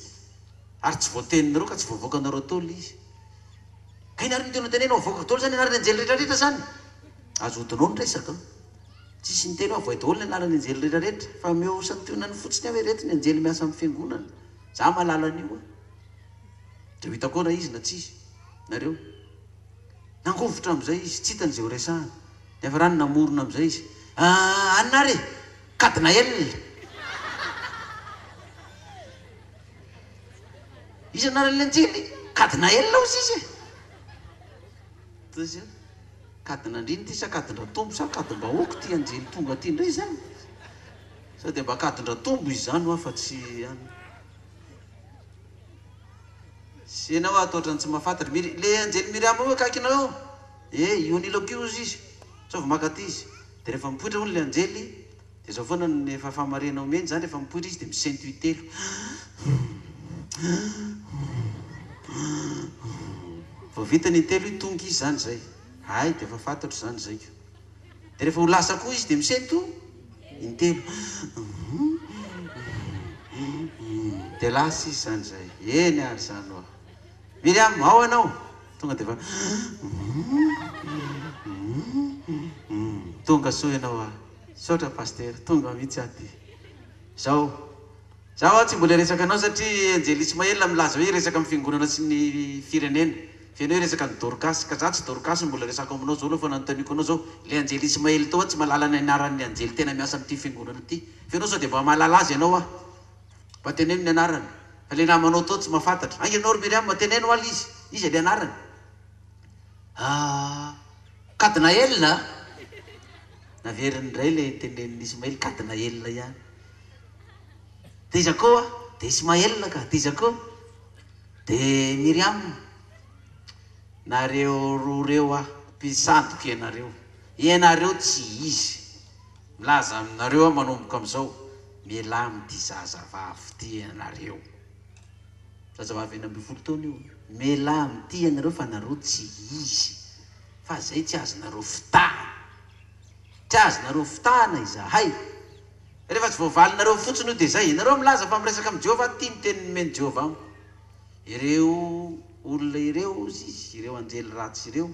ary tsy voateninareo ka tsy voavoakanareo tolo izy ka inareo niteny tenenao voaka tolo zany anarany anjely rehetrarehetra zany azo hodinao ny resaka tsisy niteny ao voay daholo ny anarany anjely rehetrarehetra fa meo santionany fotsiny aho reto ny anjely miasa amin'ny fiangonana za malala an'io dia hitakoana izy na tsisy nareo nangovotra amin'izay izy tsy hitany zay ho resahana nefa rano namorona amin'izay izy anare Kadnael izy anaran'ny anjely Kadnael ozy izy kadinandriny ty sa kadindratombo sa kadimbahoaka ty anjely tonga ty ndray zany sa dia mba kadindratombo izy zany fa tsy any sy ianao atoatrany tsy mahafantatra le anjely Miriam hoe kaikinao io nilokiuzy izy sao vao makaty izy dia rehefa mipoitra hono le anjely dia zao foana efa famarenao meny zany rehefa mipoitra izy dia misento itelo vao vita ny itelo i tonga izy zany zay ay dia efa fantatro zany zay ko dia rehefa ho lasa koa izy dia misento intelo dia lasa izy zany zay eny ary zany oa Miriam ao anao tonga dia efa tonga soa ianao saotra Pasteur tonga mihitsy aty zao tsy mbola resaka anao satria Anjely Ismaël milaza hoe resaka amin'ny fiangonana sy ny firenena fianao resaka ny Dorcas ka za tsy Dorcas mbola resaka aminao zao aloha fa nanotaniko anao zao le Anjely Ismaël tao tsy mahalala ny anaran'ny anjely tena miasa amin'ity fiangonana ity fianao sao dia mba mahalala azy ianao mba teneno ny anarany fa le namanao tao tsy mahafantatra angenao ry Miriam teneno ala izy le anarany Kadnael naveriny indray le tenenin'ny Ismaël Kadnael ihany dia iza koa dia Ismaël ka dia iza koa dia Miriam nareo roa reo mpisandoka ianareo tsy izy milaza aminareo manomboka am'izao miala amity zazavavy ty anareo zazavavy 40 taona io miala amity anareo fa nareo tsy izy fa zay tsy azonareo fitahana tsy azonareo fitahana izahay rehefa tsy voavalinareo fotsiny io dia zay nareo milaza fa miresaka amin'ny Jehova ty miteny meny Jehova amiko ireo olona ireo izy ireo anjely ratsy ireo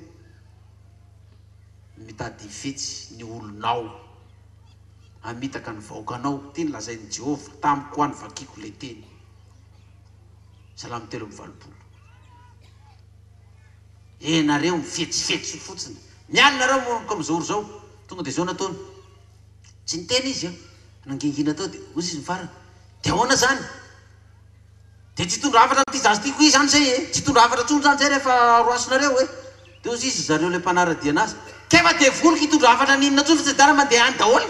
mitady fetsy ny olonao amitaka ny vahoakanao ty nylazain'ny Jehova tamiko ho any vakiko le teny Salamo 3:20 enareo mifetsifetsy fotsiny mialinareo monomboka am'izao ry zao tonga dia zao nataony tsy niteny izy nangingina tao dia ozy izy mifarana dia ahoana zany dia tsy tondra hafatra am'ty zazy tiako izy zany zay e tsy tondra hafatra tsony zany zay rehefa roasonareo e dia ozy izy zareo le mpanaradia anazy kefa dia voloka hitondra hafatra ninona tsony fa tsy dara mandeha any daholo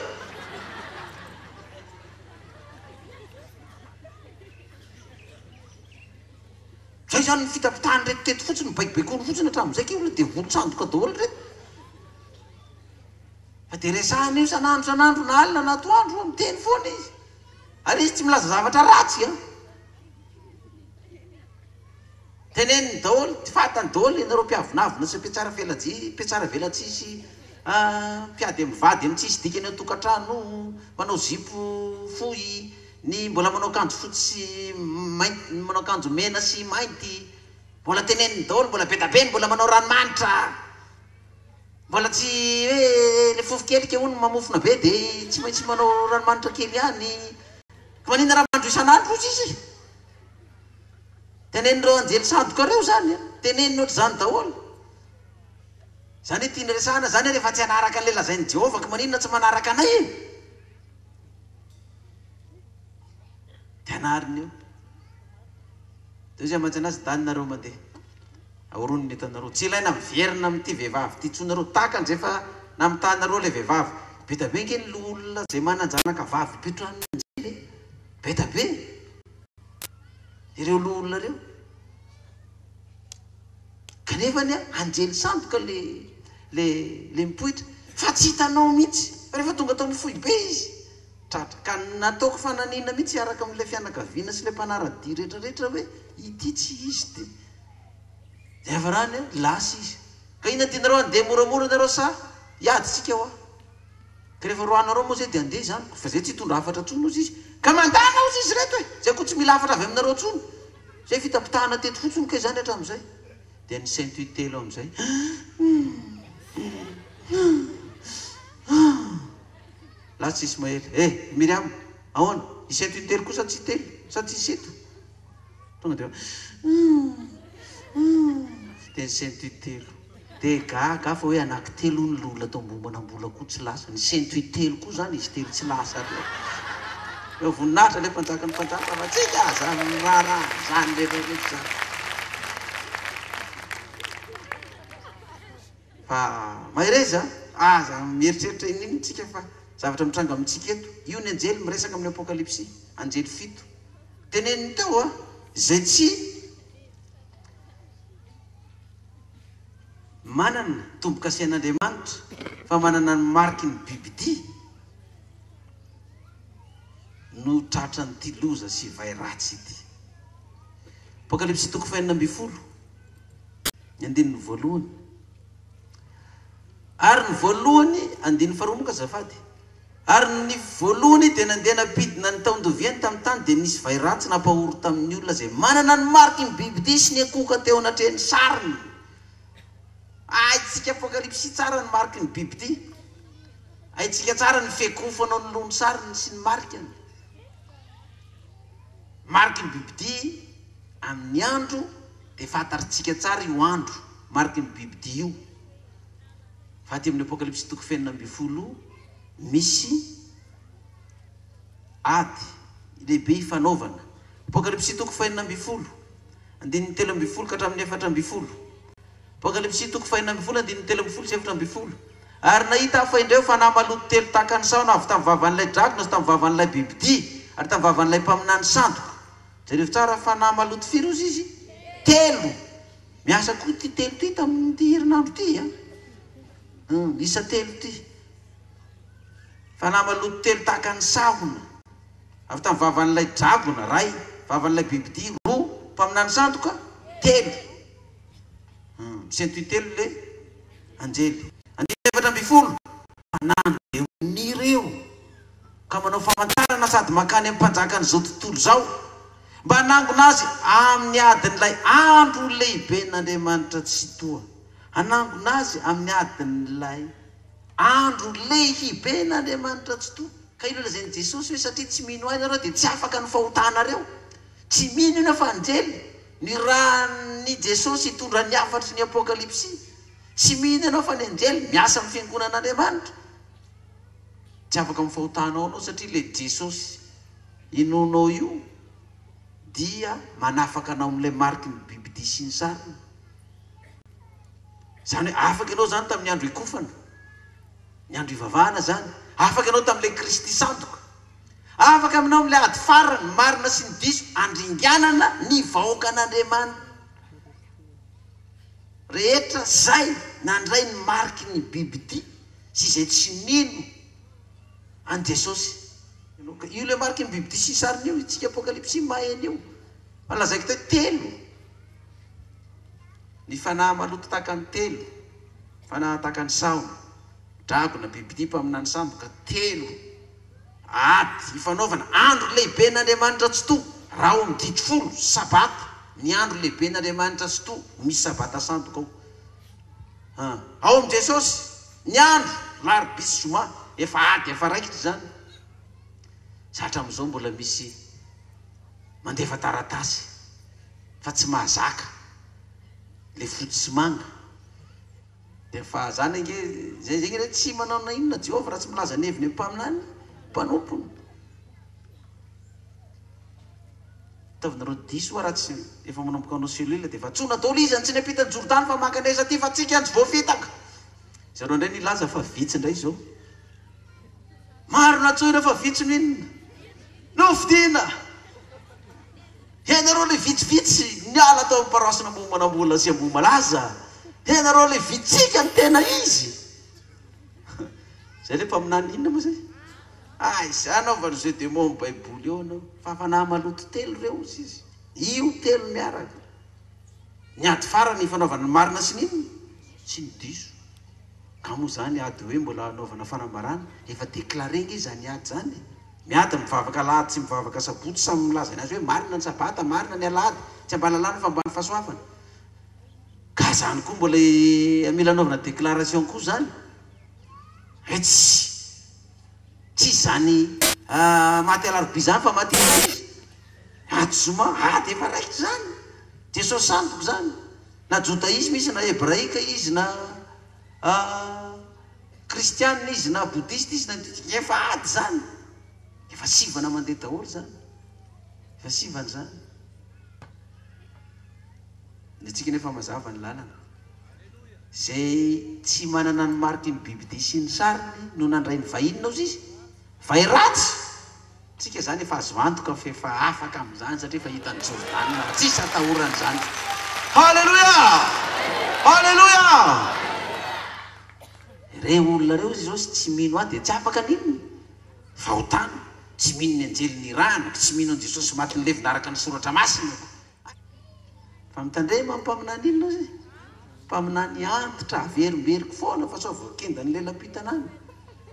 zay zany ny fitapitahany reto teto fotsiny mibaikibaikorony fotsiny hatramin'izay ke olona dia volotsandoka daholo reto fa dia resahana io sanandro na alina na atoandro miteny foana izy ary izy tsy milaza zavatra ratsy teneniny daholo ty fatany daholo ianareo mpiavinavina sy mpiatsara velatsisy mpiady mivady amin'ny tsisy dikany atokantrano manao zipo fohy ny mbola manao akanjo fotsy mainty manao akanjo mena sy mainty mbola teneniny daholo mbola betabeny mbola manao ranomanitra mbola tsy hoe le fofo kely ke hono mamofona be dia tsy maintsy manao ranomanitra kely ihany manina raha mandro isan'andro ozy izy tenenin'ireo anjely sandoka reo zany teneniny ohatry zany daholo zany hoe tiany resahana zany hoe rehefa tsy hanaraka an'le lazain'ny Jehova ka maninona tsy manaraka anay e dia anariny io dia izy amatsy anazy daninareo mandeha ahoroniny etanareo tsy ilaina miverina amin'ity vehivavy ty tsonareo takany zay fa namitanareo le vehivavy betabe nke ny olona zay mananjanaka vavy petrananjely betabe ireo olona reo kanefany anjely sandoka le mipoitra fa tsy hitanao mihitsy rehefa tonga tao mifohy be izy tratra ka nataoko fananina mihitsy araka amin'ilay fianakaviana sy le mpanaradia rehetrarehetra hoe ity tsy izy dia dia avarany lasy izy ka ina tianareo andeha moramora nareo sa hiaditsika ho ka rehefa roanareo moa zay dia andeha zany fa zay tsy hitondra hafatra tsony ozy izy ka mandana ozy izy reto e zay koa tsy mila hafatra avy aminareo tsony zay fitapitahana teto fotsiny ka izany hatram'izay dia ny saint telo am'izay lasy Ismaely Miriam ahoana iseto intelo koa sa tsy telo sa tsy iseto tonga dia dia ny saint telo dia gaga fa hoe anaky telo ny lola tao ambombanambola koa tsy lasa ny saint telo koa zany izy telo tsy lasa eo voninahitra le mpanjaka ny mpanjaka fa tsy zany raha zany rehetrarehetra zany fa mahereza aza mieritreritra ininy tsika fa zavatra mitranga amintsika eto io ny anjely miresaka amin'ny apokalipsy anjely 7 teneniny teo zay tsy manana tombo-kasian'Andriamanitra fa manana ny mariky ny bibidia no tratra nyty loza sy vai ratsy ity apokalipsy 4:20 ny andininy voalohany ary ny voalohany andiny faharoa zafady ary ny voalohany dia nandeha napidina ny taondoviany tamin'ny tany dia nisy vai ratsy nampahoro tamin'ny olona zay manana ny mariky ny bibidia sy ny akoka teo anatrehany sariny aitsika apokalipsy tsara ny mariky ny bibidia aitsika tsara ny fekofanao ny lohany sariny sy ny marikany mariky ny bibidia amin'ny andro dia fahataritsika tsara io andro mariky ny bibidia io fahaty amin'ny apokalipsy 4:20 misy ady lehibe ifanaovana apokalipsy 4:20 andininy 3 ka hatramin'ny 4 apokalipsy 4:20 andininy 3 sy 4 ary nahita afa indreo fa namaloto telo tahaka ny saona avy tamin'ny vavan'ilay dragona sy tamin'ny vavan'ilay bibidia ary tamin'ny vavan'ilay mpaminany sandoka zareo tsara fa namaloto firy ozy izy telo miasa koa ty telo ty tamin'ity herinandro ty isa telo ty fanahy maloto telo tahaka ny sahona avy tamin'ny vavan'ilay dragona ray vavan'ilay bibidia roa mpaminany sandoka telo misy telo le anjely efatra amby folo manano eo nireo ka manao famantarana sady makany amin'ny mpanjakany zao tontolo zao mba hanangona azy amin'ny adin'ilay andro lehibe n'Andriamanitra tsy toa hanangona azy amin'ny adin'ilay andro lehibe n'Andriamanitra tsy toa ka ilo lazainy Jesosy hoe satria tsy mino azy nareo dia tsy afaka ny fahotanareo tsy mino ina fa anjely ny rahan'ny Jesosy hitondra ny afatry ny apokalipsy tsy mino ianao fa ny anjely miasa amin'ny fiangonan'Andriamanitra tsy afaka mifahotanao anao satria le Jesosy inonao io dia manafaka anao amin'ilay mariky ny bibidia sy ny sarina zany hoe afaka ianao zany tamin'ny andro ikofana ny andro ivavahana zany afaka ianao tamin'ilay Kristy sandoka afaka aminao amin'ilay ady farany marina sy ny diso andringanana ny vahoaka an'Andriamanitra rehetra zay nandray ny mariky ny bibidia sy izay tsy nino an Jesosy io le mariky ny bibidia sy sariny io itsika apokalipsy maheny io malazaiko te telo ny fanahy maloto tahaka ny telo fanahy tahaka ny sahona dragona bibidia mpaminany sandoka telo ady ifanaovana andro lehibe n'Andriamanitra tsy toa raha o miditro folo sabata ny andro lehibe n'Andriamanitra tsy toa misy sabata sandoka ao am Jesosy ny andro larobisy zoma efa ady efa raikitra zany zatra am'izao mbola misy mandefa taratasy fa tsy mahazaka le fotsy sy manga de fa zany nge zay zegny re tsy manao na inona Jehovah raha tsy milaza ny heviny mpaminany mpanompony tavinareo diso raha tsy efa manomboka anao selula de fa tsona tolo izy any tsy napitany Jordany fa mankaneza ty fa tsika any tsy voafitaka zareo indray nilaza fa vitsy indray zao maro natsoina fa vitsy minona nofidina henareo le vitsivitsy niala tao amparasina ambomanambola sy ambomalaza henareo le vitsika ny tena izy zay le mpaminany inona moa zay anaovany zay démon baiboly eo anao fa fanahy maloto telo reo izy io telo miaraka ny ady farany fanaovana marina sy ninona tsy ny diso ka moa zany ady hoe mbola anaovana fanambarana efa déclaré zany ady zany miady mivavaka alahady tsy mivavaka sabotsy samy milaza ny azy hoe marina ny sabata marina ny alahady tsy ambalalana fa ambany fahasoavana ka zany koa mbola mila anaovana déclaration koa zany hoe tsy zany maty alarobia zany fa maty izy ady zoma ady efa raikitra zany Jesosy sandoko zany na judaisme izy na hebraika izy na kristianina izy na boudiste izy na efa ady zany efa sivana mandeha daholo zany efa sivana zany ny atsika nefa mazava ny lalana zay tsy manana ny mariky ny bibidia sy ny sariny no nandray ny vahinina ozy izy vai ratsy tsika zany efa azo antoka fa efa afaka am'izany satria efa hitany Jordany na tsisy atahorany zany halleluia halleluia reo olona reo izy zao tsy mino ahy de tsy afaka ninona fahotana tsy mino ny anjely ny rano tsy mino ny Jesosy maty ny levina araka ny soratra masina fa mitandrema mampaminany inona ozy mpaminany antitra averimberiko foana fa sao voakenda ny lelam-pitanany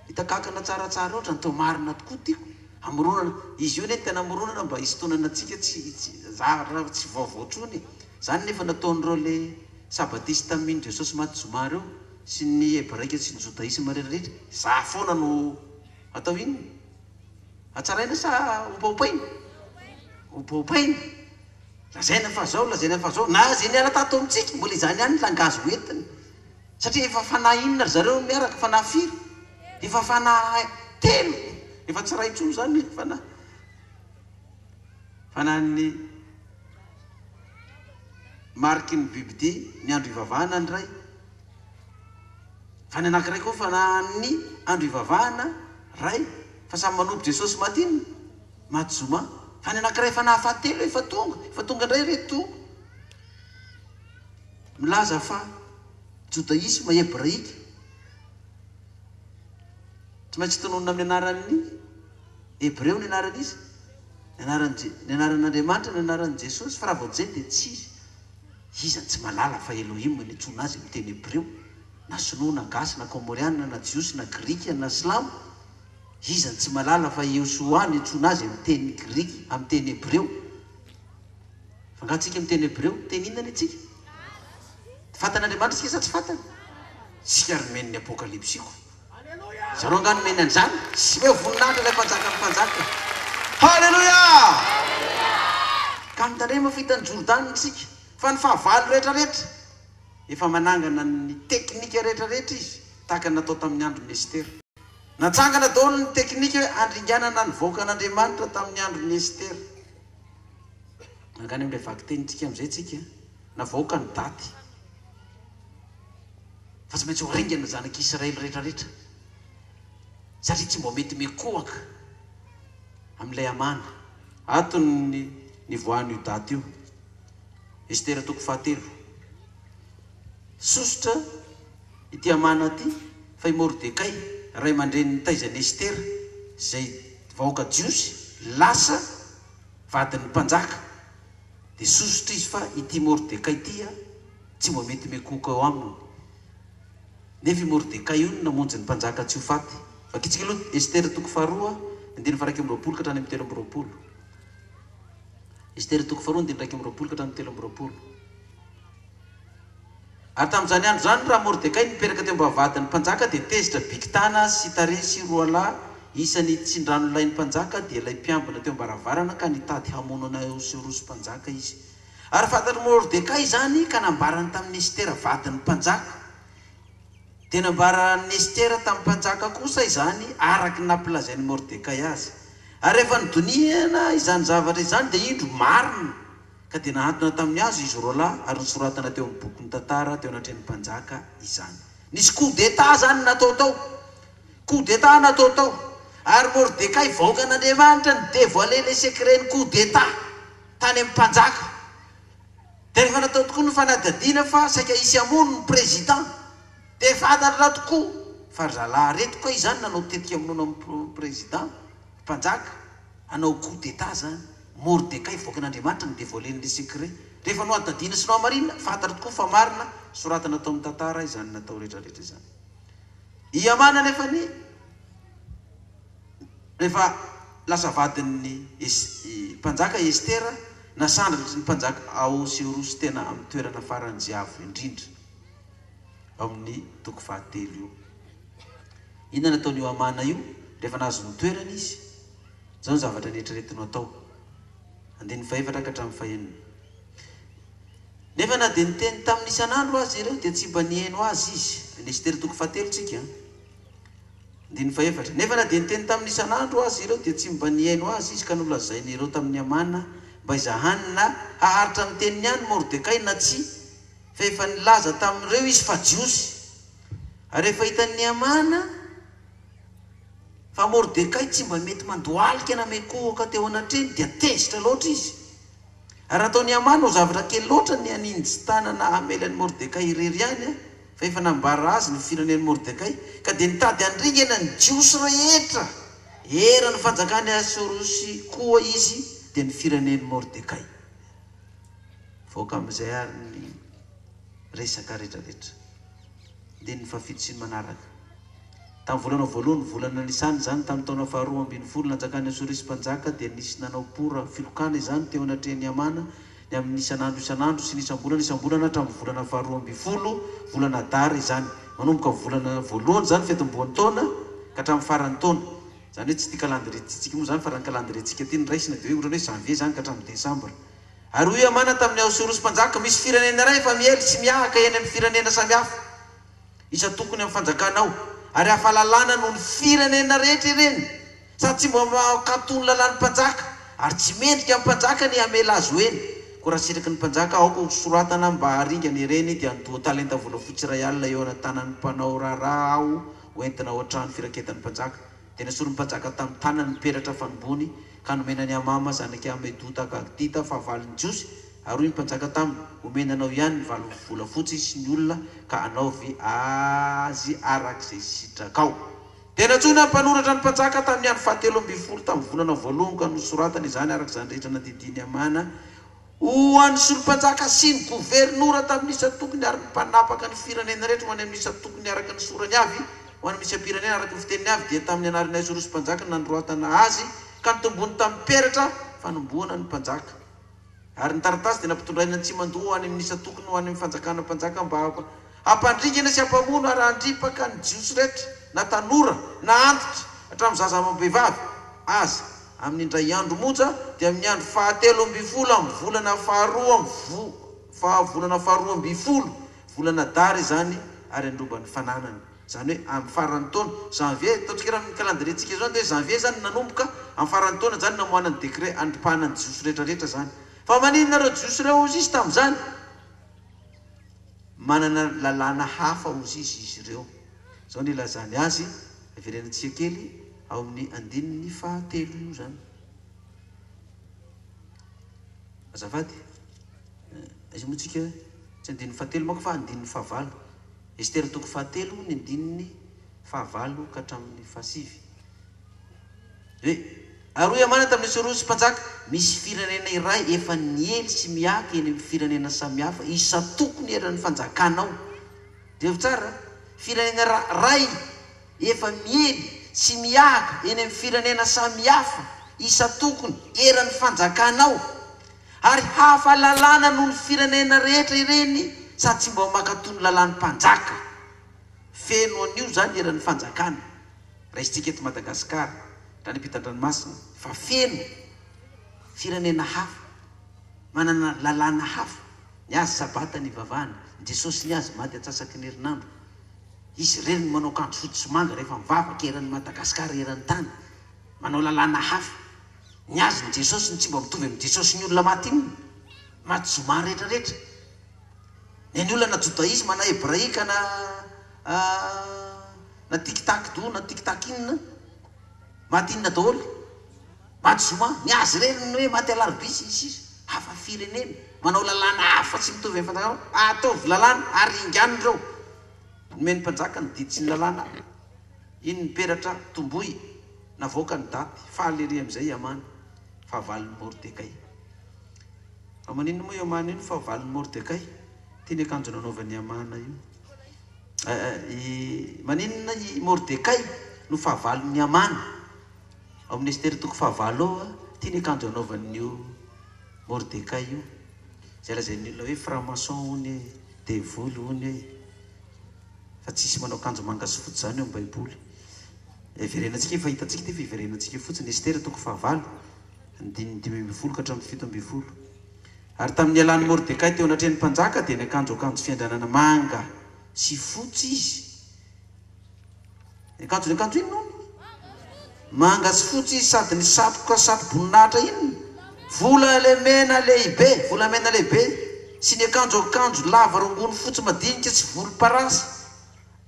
hitakakana tsaratsara ohatra ny tao marina tokoa tiako amoronana izy io ne tena amoronana mba hisotonana atsika tsy vaovaotrony zany nefa nataon'ireo le sabatista mino Jesosy maty zoma reo sy ny hebraika sy ny judaisme rehetrarehetra za foana no atao iny atsaraina sa opaopaina lazaina fa zao na zay niala tato amitsika mbola izany any langazo entiny satria efa fanahy inona ry zareo miaraka fanahy firy efa fanahy telo efa tsy ray tsono zany fanahiny mariky ny bibidia ny andro ivavahana ny ray fa ny anankiray koa fanahiny andro ivavahana ray fa samy manompo Jesosy maty inona maty zoma fa ny anankiray fanahy fahatelo efa tonga indray reto milaza fa judaisme hebraika tsy maintsy tononona amin'ny anaran'ny hebreo ny anaran'izy ny anaran'Andriamanitra ny anaran'i Jesosy fa raha vao zay dia tsy izy tsy malala fa Elohim ny tsona azy amin'ny teny hebreo na sinoa na gasy na komoriana na jiosy na grika na silamo izy tsy malala fa Yehoshua ny tsona azy amin'ny teny grika amin'ny teny hebreo fa ngatsika amin'ny teny hebreo teny inona itsika fatan'Andriamanitra sika sa tsy fatana sika romen'ny apokalipsiko zareo angano meny an'izany sy hoe voninahitra ilay mpanjaka amin'ny mpanjaka halleloia ka mitandrema fitany Jordany tsika fa ny fahavalo rehetrarehetra efa manangana ny teknika rehetrarehetra izy tahaka natao tamin'ny andron'ny Estera natsangana daholo ny teknika hoe andringanana ny voaka an'Andriamanitra tamin'ny andron'ny Estera angany amin'ilay vaky tenytsika amin'izay tsika navoaka ny daty fa tsy maintsy horingana zanak'Israely rehetrarehetra satria tsy mbo mety mekoaka amin'ilay amana atony ny voan'io daty io Estera 7 sosotra ity amana ty fa i Mordekay ray aman-dreniny taizany Estera zay vahoaka jiosy lasa vadin'ny mpanjaka dia sosotra izy fa ity Mordekay ty tsy mbo mety mekoaka eo aminy nefa i Mordekay io namonjy ny mpanjaka tsy ho faty vakitsika aloha Estera 2 1:20 ka hatrany amin'ny 3:20 Estera 2 1:20 ka hatrany amin'ny 3:20 ary tamin'izany andro zany raha Mordekay niperaka teo mba vadin'ny mpanjaka dia tezitra Bigitana sy Taresy roa lahy isany tsindrano lain'ny mpanjaka dia ilay mpiambina teo ambaravarana ka nitady hamonana sy roso mpanjaka izy ary fantatry Mordekay zany ka nambarany tamin'ny Estera vadin'ny mpanjaka dia nambaran'ny Estera tamin'ny mpanjaka kosa izany araky nampilazain'ny Mordekay azy ary rehefa nidoniana izany zavatra izany dia indro marina ka dia nahantona tamin'ny azo izy roa lahy ary nisoratana teo amin'ny boky ny tantara teo anatrehan'ny mpanjaka izany nisy coup d'état zany natao tao coup d'état natao tao ary Mordekay vahoaka an'Andriamanitra ny dévoiler les secrets ny coup d'état tany amin'ny mpanjaka dia rehefa natao tokoa ny fanadadiana fa saika isy amono ny président dia fantatra tokoa fa ry zalahy reto koa izany nanao tetika amonoana amin'ny président mpanjaka hanao coup d'état zany Mordekay voaka an'Andriamanitra ny dévoiler les secrets rehefa no adadiana sy no amarina fantatra tokoa fa marina soratana atao amin'ny tantara izany natao rehetrarehetra izany iamana nefany rehefa lasa vadin'ny mpanjaka Estera nasandratry ny mpanjaka ao sy roso tena amin'ny toerana farany jiavo indrindra amin'ny 7 io inona nataon'io amana io rehefa nahazo ny toerana izy zao ny zavatra rehetraretinao atao 4 ka hatramin'ny 5 nefa na dia niteny tamin'ny isan'andro azy ireo dia tsy mba niheno azy izy ny Estera 7 tsika 4 nefa na dia niteny tamin'ny isan'andro azy ireo dia tsy mba niheno azy izy ka nolazainy ireo tamin'ny amana mba izahany na haharitra ny teniny ihany Mordekay na tsy fa efa nilaza tamin'ireo izy fa jiosy ary rehefa hitan'ny amana fa Mordekay tsy mba mety mandoalika na mekoaka teo anatreny dia tezitra loatra izy ary ataony amana ho zavatra kely loatra ny aninjy tanana amelan'ny Mordekay irery ihany fa efa nambara azy ny firenen'ny Mordekay ka dia nitady andringana ny jiosy rehetra era ny fanjakany Asorosy koa izy dia ny firenen'ny Mordekay voaka amin'izay ary ny resaka rehetrarehetra dia ny fafito sy ny manaraka tamin'ny volana voalohany volana nisany zany tamin'ny taona 12 nanjakany Asorosy mpanjaka dia nisy nanao pora filokana izany teo anatrehany amana ny amin'ny isan'andro sy nisam-bolana hatramin'ny volana 12 volana Adara izany manomboka volana voalohany zany fetim-boan'ny taona ka hatramin'ny faran'ny taona zany hoe tsy tia kalandretsika moa zany faran'ny kalandretsika ty niraisina dia hoe ohatrany hoe janvier zany ka hatramin'ny desambra ary hoy amana tamin'ny Asorosy mpanjaka misy firenena iray efa miely sy miahaka eny amin'ny firenena samihafa isa tokony amin'ny fanjakanao ary hafalalana noho ny firenena rehetra ireny sady tsy mba makatony lalàn'ny mpanjaka ary tsy mendrika amin'ny mpanjaka ny hamela azy ho eny ko raha siraky ny mpanjaka aoko soratana mba haringany ireny dia nitoa talenta volafotsy iray alina eo anatanan'ny mpanao raharaha ao hoentina ao an-trano firaketan'ny mpanjaka dia nasolo ny mpanjaka tamin'ny tanany miperatra fanombony ka nomenany amama zanaky Amedota Gagdita fa valiny jiosy ary hoy ny mpanjaka taminy omenanao ihany ny volafotsy sy ny olona ka anaovy azy arak'izay sitrakao tena tsony mpanoratra ny mpanjaka tamin'ny andro fahatelo amby folo tamin'ny volana voalohany ka nosoratana izany araka izany rehetra nadidiny amana ho an'ny solompanjaka sy ny gouvernoura tamin'ny isa tokony ary ny mpanapaka ny firenena rehetra ho any amin'ny isa tokony araka ny sorany avy ho any misy ampirenena araka ny fiteniny avy dia tamin'ny anarinay sorosompanjaka nandroatana azy ka nitombony tamin'ny peratra fanomboana ny mpanjaka ary ny taratasy dia nampitondraina tsy mandoha ho any amin'ny isa tokony ho any amin'ny fanjakana mpanjaka mba hampandringana sy hampamono ary andripaka ny jiosy rehetra na tanora na antitra hatramin'ny zaza mambehivavy aza amin'ny indray andro moja dia amin'ny andro fahatelo amby folo amin'ny volana volana faharoa amby folo volana dary zany ary androba ny fananany zany hoe amin'ny farany taona janvier ataontsika raha amin'ny calendrier-tsika zany dia janvier zany nanomboka amin'ny farany taona zany namoana ny décret andripahana ny jiosy rehetrarehetra zany fa maninonareo jiosy reo ozy izy tamin'izany manana lalàna hafa ozy izy ireo zao ny ilazany azy averenantsika kely ao amin'ny andininy fahatelo io zany azafady izy moatsika tsy andininy fahatelo manko fa andininy fahavalo Estera toko fahatelo ny andininy fahavalo ka hatramin'ny fahasivy aroy amana tamin'ny sorosompanjaka misy firenena iray efa niely sy miaka eny amin'ny firenena samihafa isa tokony eran'ny fanjakanao dia tsara firenena ray efa miely sy miaka eny amin'ny firenena samihafa isa tokony eran'ny fanjakanao ary hafalalana noho ny firenena rehetra ireny sady tsy mba makatony lalàn'ny mpanjaka feno an'io zany eran'ny fanjakana raisitsika eto Madagasikara raha ny ampitan-dranomasina fa feno firenena hafa manana lalàna hafa ny azy sabata ny vavahana ny jesosy ny azy maty atsasaky ny herinandro izy reny manao kanto fotsy sy manga rehefa mivavaka eran'ny Madagasikara eran'ny tany manao lalàna hafa ny azy ny jesosy ny tsy mba mitovy amin'ny jesosy ny olona maty iny maty zoma rehetrarehetra ny olona na judaisme na hébraïka na tiktak do na tiktak inona maty inona daholo maty zoma ny azy reny hoe maty alarobisy izy hafa firenena manao lalàna hafa tsy mitovy amin'ny fanjakana ataovy lalàna ary ingany reo nomeny mpanjaka ny didy sy ny lalàna iny ny peratra tomboy navoaka ny daty fahaleri amin'izay amana fahavalon'ny Mordekay fa maninona moa io amana iny fahavalon'ny Mordekay tiany akanjo nanaovan'ny amana io maninona i Mordekay no fahavalon'ny amana ao amin'ny Estera toko fahavalo ao tiany akanjo anaovan'io Mordekay io zay lazain'ny olona hoe franc-maçon hony devoly hony fa tsisy manao akanjo manga sy fotsy zany eo amin'ny baiboly verenantsika fa hitantsika ty fiverenantsika fotsiny Estera toko fahavalo andininy 5 ka hatramin'ny 7 ary tamin'ny alan'ny Mordekay teo anatrehan'ny mpanjaka dia ny akanjo fiandranana manga sy fotsy izy ny akanjo ino manga sy fotsy izy sady ny satroka satroboninahitra iny volamena lehibe sy ny akanjo lava rongony fotsy madinika tsy volomparasy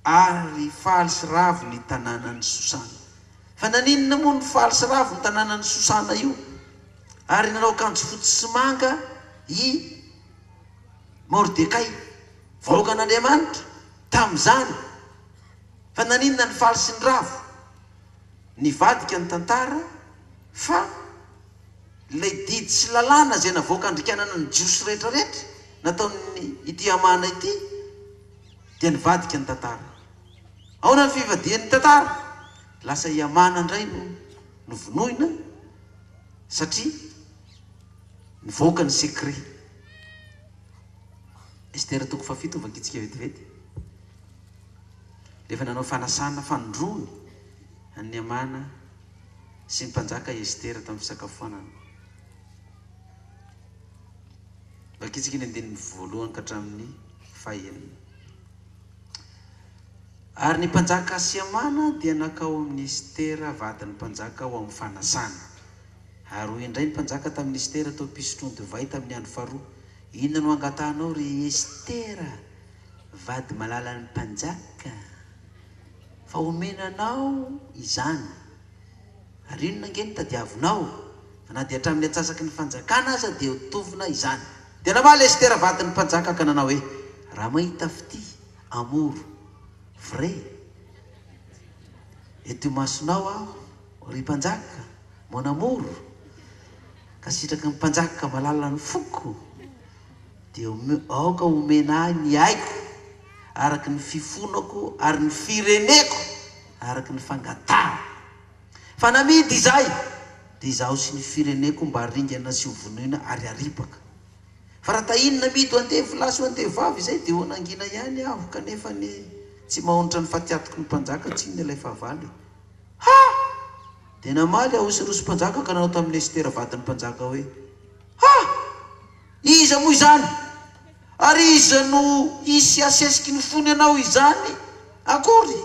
ary faly sy ravo ny tanànan'ny Sosana fa naninona moa ny faly sy ravo ny tanànan'ny Sosana io ary nanao akanjo fotsy sy manga i Mordekay vahoakan'Andriamanitra tamin'izany fa naninona ny faly sy ny ravo nivadika ny tantara fa ilay didy sy lalàna zay navoaka andrikanana ny jiosy rehetrarehetra nataony ity amana ity dia nivadika ny tantara aona ny fivadian'ny tantara lasa iamana indray no vonoina satria nivoaka ny secret Estera toko fafito vakitsika vetivety rehefa nanao fanasana fanondrony ny amana sy ny mpanjaka Estera tamin'ny fisakafoanana vakitsika ny andininy voalohany ka hatramin'ny fahaenina ary ny mpanjaka sy amana dia nakao amin'ny Estera vadin'ny mpanjaka ao amin'ny fanasana ary hoy indray ny mpanjaka tamin'ny Estera tao mpisotrony divay tamin'ny andro faharoa inona no angatanao ry Estera vady malala ny mpanjaka fa omenanao izany ary inona nge ny tadiavinao na dia hatramin'ny atsasaky ny fanjakana aza dia hotovina izany dia namaly Estera vadin'ny mpanjaka ka nanao hoe raha mahita fity amoro vrai eto masonao aho ry mpanjaka monamoro ka sitraky ny mpanjaka malala ny foko dia aoka omena ahy ny aiko araky ny fifonako ary ny fireneko araky ny fangatara fa namidy izay dia izaho sy ny fireneko mba ringana sy hovonoina ary aripaka fa raha tahinona midy ho antevy lasy ho antevy vavy izay dia ho nangina ihany aho kanefa ny tsy mahonitra ny fatiatoko ny mpanjaka tsy ny ilay fahavaly ha dia namaly aho sy roso mpanjaka ka nanao tamin'ny Estera vatin'ny mpanjaka hoe ha iza moa izany ary iza no isy asesiky ny fony anao izany akory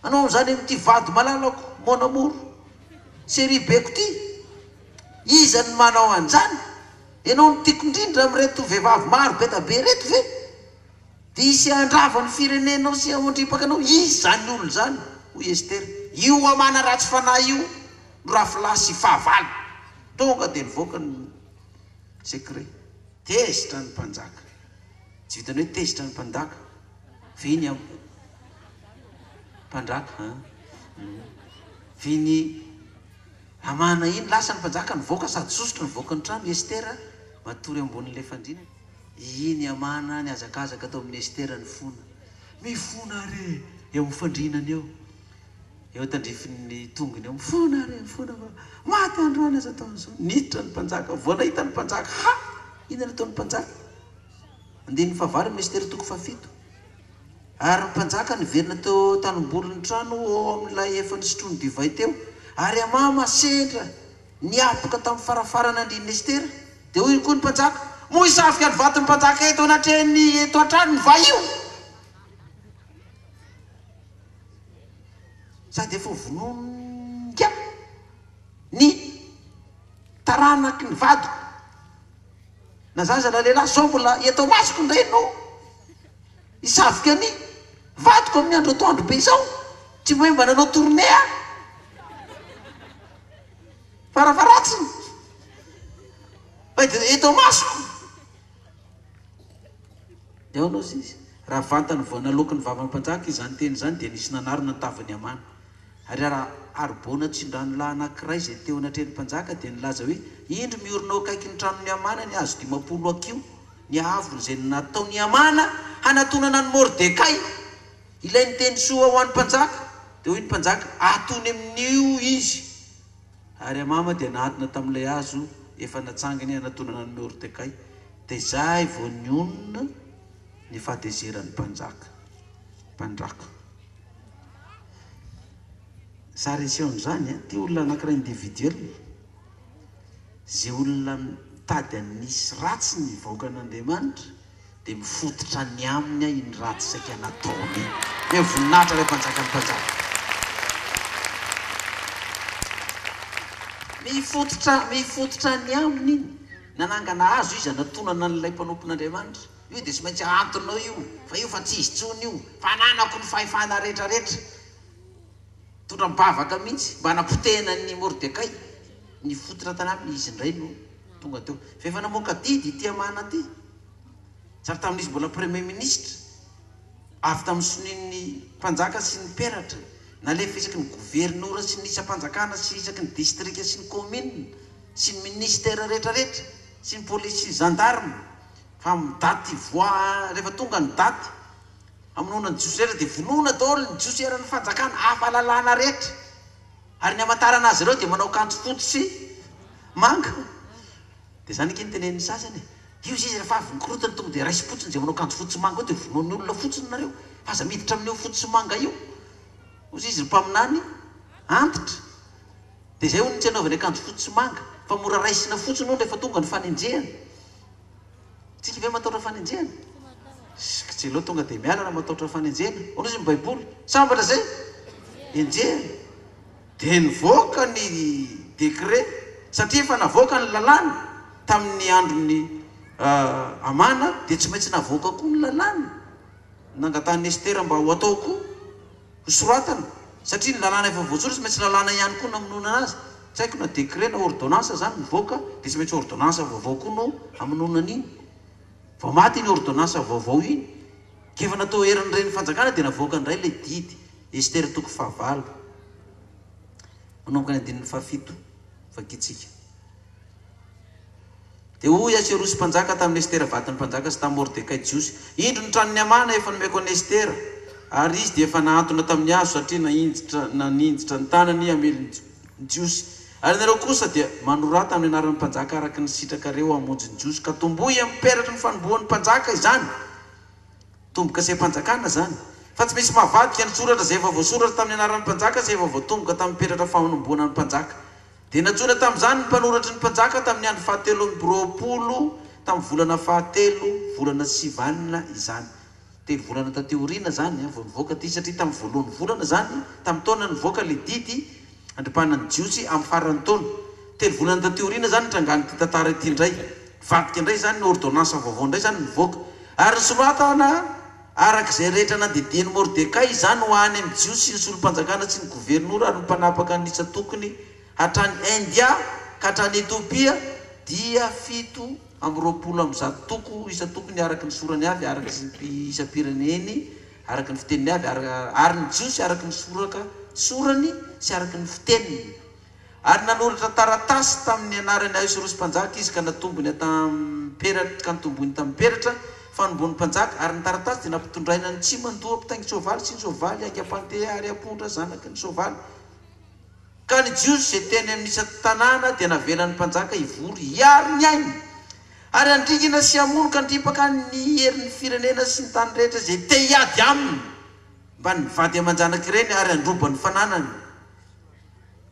anao amin'izany amin'ity vady malalako monamoro seribeko ty iza ny manao an'izany ianao ny tiako indrindra amin'reto vehivavy maro be tabe reto ve dia isy andrava ny firenenao sy amondripaka anao izy zany olo zany hoy Estera io amana ratsy fanahy io norafilasy fahavaly tonga dia nivoaka ny secret tezitra ny mpanjaka tsy vitany hoe tezitra ny mpanjaka viny am mpanjaka viny amana iny lasa ny mpanjaka nivoaka sady sosotra nivoaka ny trano Estera matory ambonin'ilay fandriana iny amana ny azakazaka atao amin'ny Estera ny fona mifona re eo amin'ny fandrinany eo tandrifin'ny tongony eo mifona re mifona maty androany aza ataon'izao niditra ny mpanjaka voa nahita ny mpanjaka ha ina nataon'ny mpanjaka andiny fahavalo amin'ny Estera toko fafito ary ny mpanjaka niverina teo tanombolon'ny trano ao amin'ilay efa nisotrony divay teo ary amama sendra niapoka tamin'ny farafarana andrin'ny Estera dia hoy koa ny mpanjaka moa isafika ny vatin'ny mpanjaka eto anatrehany eto an-trano ny va io sady efa vononika ny taranaky ny vadiko na zaza la lehilahy sao mbola eto masoko indray no isafika ny vadiko amin'ny andro atoandro be izao tsy moe mba nanao tourné a farafaratsiny eto masoko dia ao anao zizy raha vantany voa naloko ny vavan'ny mpanjaka izany teny izany dia nisy nanarona ny tavany amana ary raha aribona tsindrano lahy anankiray izay teo anatrehan'ny mpanjaka dia nilaza hoe indro miorina ao akaiky ny tranony amana ny azo 50 akio ny avony izay natao ny amana hanatonana ny Mordekay ilay ny teny soa ho an'ny mpanjaka dia hoy ny mpanjaka atony amin'io izy ary amama dia nahatina tamin'ilay azo efa natsangany hanatonana ny Mordekay dia izay vao nionona ny fahatezeran'ny mpandraka sary eseon'izany ty olona anankiray individuel zay olona mitady anisy ratsy ny vahoaka an'Andriamanitra dia mifototra ny aminy iny ratsy saika nataony hoe voninahitra ilay mpanjaka ny mpanjaka mifototra ny aminy iny nanangana azo izy anatonana n'ilay mpanompon'Andriamanitra io dia tsy maintsy antonao io fa io fa tsy izy tsony io fa nanako ny fahefana rehetrarehetra tondra mibavaka mihitsy mba napotehana ny Mordekay ny fototra tany aminy izy indray no tonga teo fa efa namoaka didy ity amana ty sary tamin'izy mbola premier ministre avy tamin'ny sonin'ny mpanjaka sy ny peratra nalefa isaky ny gouvernoura sy ny isam-panjakana sy isaky ny distrika sy ny commune sy ny ministère rehetrarehetra sy ny police gendarme fa midaty voa rehefa tonga ny daty aminona ny jiosera dia vonoina daholo ny jiosera ny fanjakana afalalana rehetra ary ny amantarana azy ireo dia manao kanto fotsy sy manga dia zany eky ny tenen'ny sasany io izy rehefa avy nikorotany tonga dia raisy fotsiny zay manao kanto fotsy manga eo dia vonoin'ny olona fotsiny nareo fa aza miditra amin'io fotsy manga io ozy izy mpaminany antitra dia zay hono tsy anaovany akanjo fotsy manga fa mora raisina fotsiny olo rehefa tonga ny fanenjehana tsika ve mataotra fanenjehana tsy aloha tonga dia miala raha mataotra fanenjehana ono izy ny baiboly sambatra zay enjehana dia nivoaka ny décret satria efa navoaka ny lalàna tamin'ny androny amana dia tsy maintsy navoaka koa ny lalàna nangatany Estera mba ho atao koa soratana satria ny lalàna efa voatsora tsy maintsy lalàna ihany koa namonona anazy tsy haiko na décret na ordonnance zany mivoaka dia tsy maintsy ordonnance vaovao koa no amononan'iny vao maty ny ordonnance vaovao iny kefa natao heran'ireny fanjakana dia navoaka ndray ilay didy Estera toko fahavalo manomboka ny andininy fahafito vakitsika dia hoy Asirosy mpanjaka tamin'ny Estera vatany mpanjaka sy tamin'ny Mordekay jiosy indro ny tranony amana efa nomeko an'i Estera ary izy dia efa nahantona tamin'ny azo satria naninjitra ny tanany amelony jiosy ary nareo kosa dia manorata amin'ny anaran'ny mpanjaka araky ny sitrakareo hamonjy ny jiosy ka tomboy amin'ny peratra ny fanombohan'ny mpanjaka izany tomboka se mpanjakana zany fa tsy misy mahavadika ny soratra zay efa voasoratra tamin'ny anaran'ny mpanjaka zay efa voatomboka tamin'ny peratra fanomboana ny mpanjaka dia natsoina tamin'izany ny mpanoratry ny mpanjaka tamin'ny andro fahatelo amby roapolo tamin'ny volana fahatelo volana sivanina izany telo volana tateoriana zany vao nivoaka ty satria tamin'ny voalohany volana zany tamin'ny taona nivoaka le didy andripanany jiosy amin'ny farany taona telo volana tateoriana zany trangany ty tantara ity indray vadika indray zany ny ordonnance vaovao indray zany nivoaka ary nysoratana arak'izay rehetra nadidiny Mordekay zany ho any amin'ny jiosy ny solom-panjakana sy ny gouvernoura ary ny mpanapaka ny isa tokony hatrany India ka hatrany Ethiopia dia 7 amby 20 amby 100 toko isa tokony araky ny sorany avy araky isa-pireneny araky ny fiteniny avy ary ny jiosy araky ny sorany sy araky ny fiteniny ary nanoratra taratasy tamin'ny anarany Asirosy mpanjaka izy ka natombony tamin'ny peratra ka nitombony tamin'ny peratra fanombon'ny mpanjaka ary ny taratasy dia nampitondraina ny tsy mandoa mpitaingy soavaly sy ny soavaly angam-pandeha ary ampondra zanaky ny soavaly ka ny jiosy zay teny amin'ny isa tanàna dia navelan'ny mpanjaka ivory hiary ny ainy ary andrigina sy amonoka andripaka ny herin'ny firenena sy ny tany rehetra zay te hiady aminy mba nivady aman-janaky ireny ary androban'ny fananany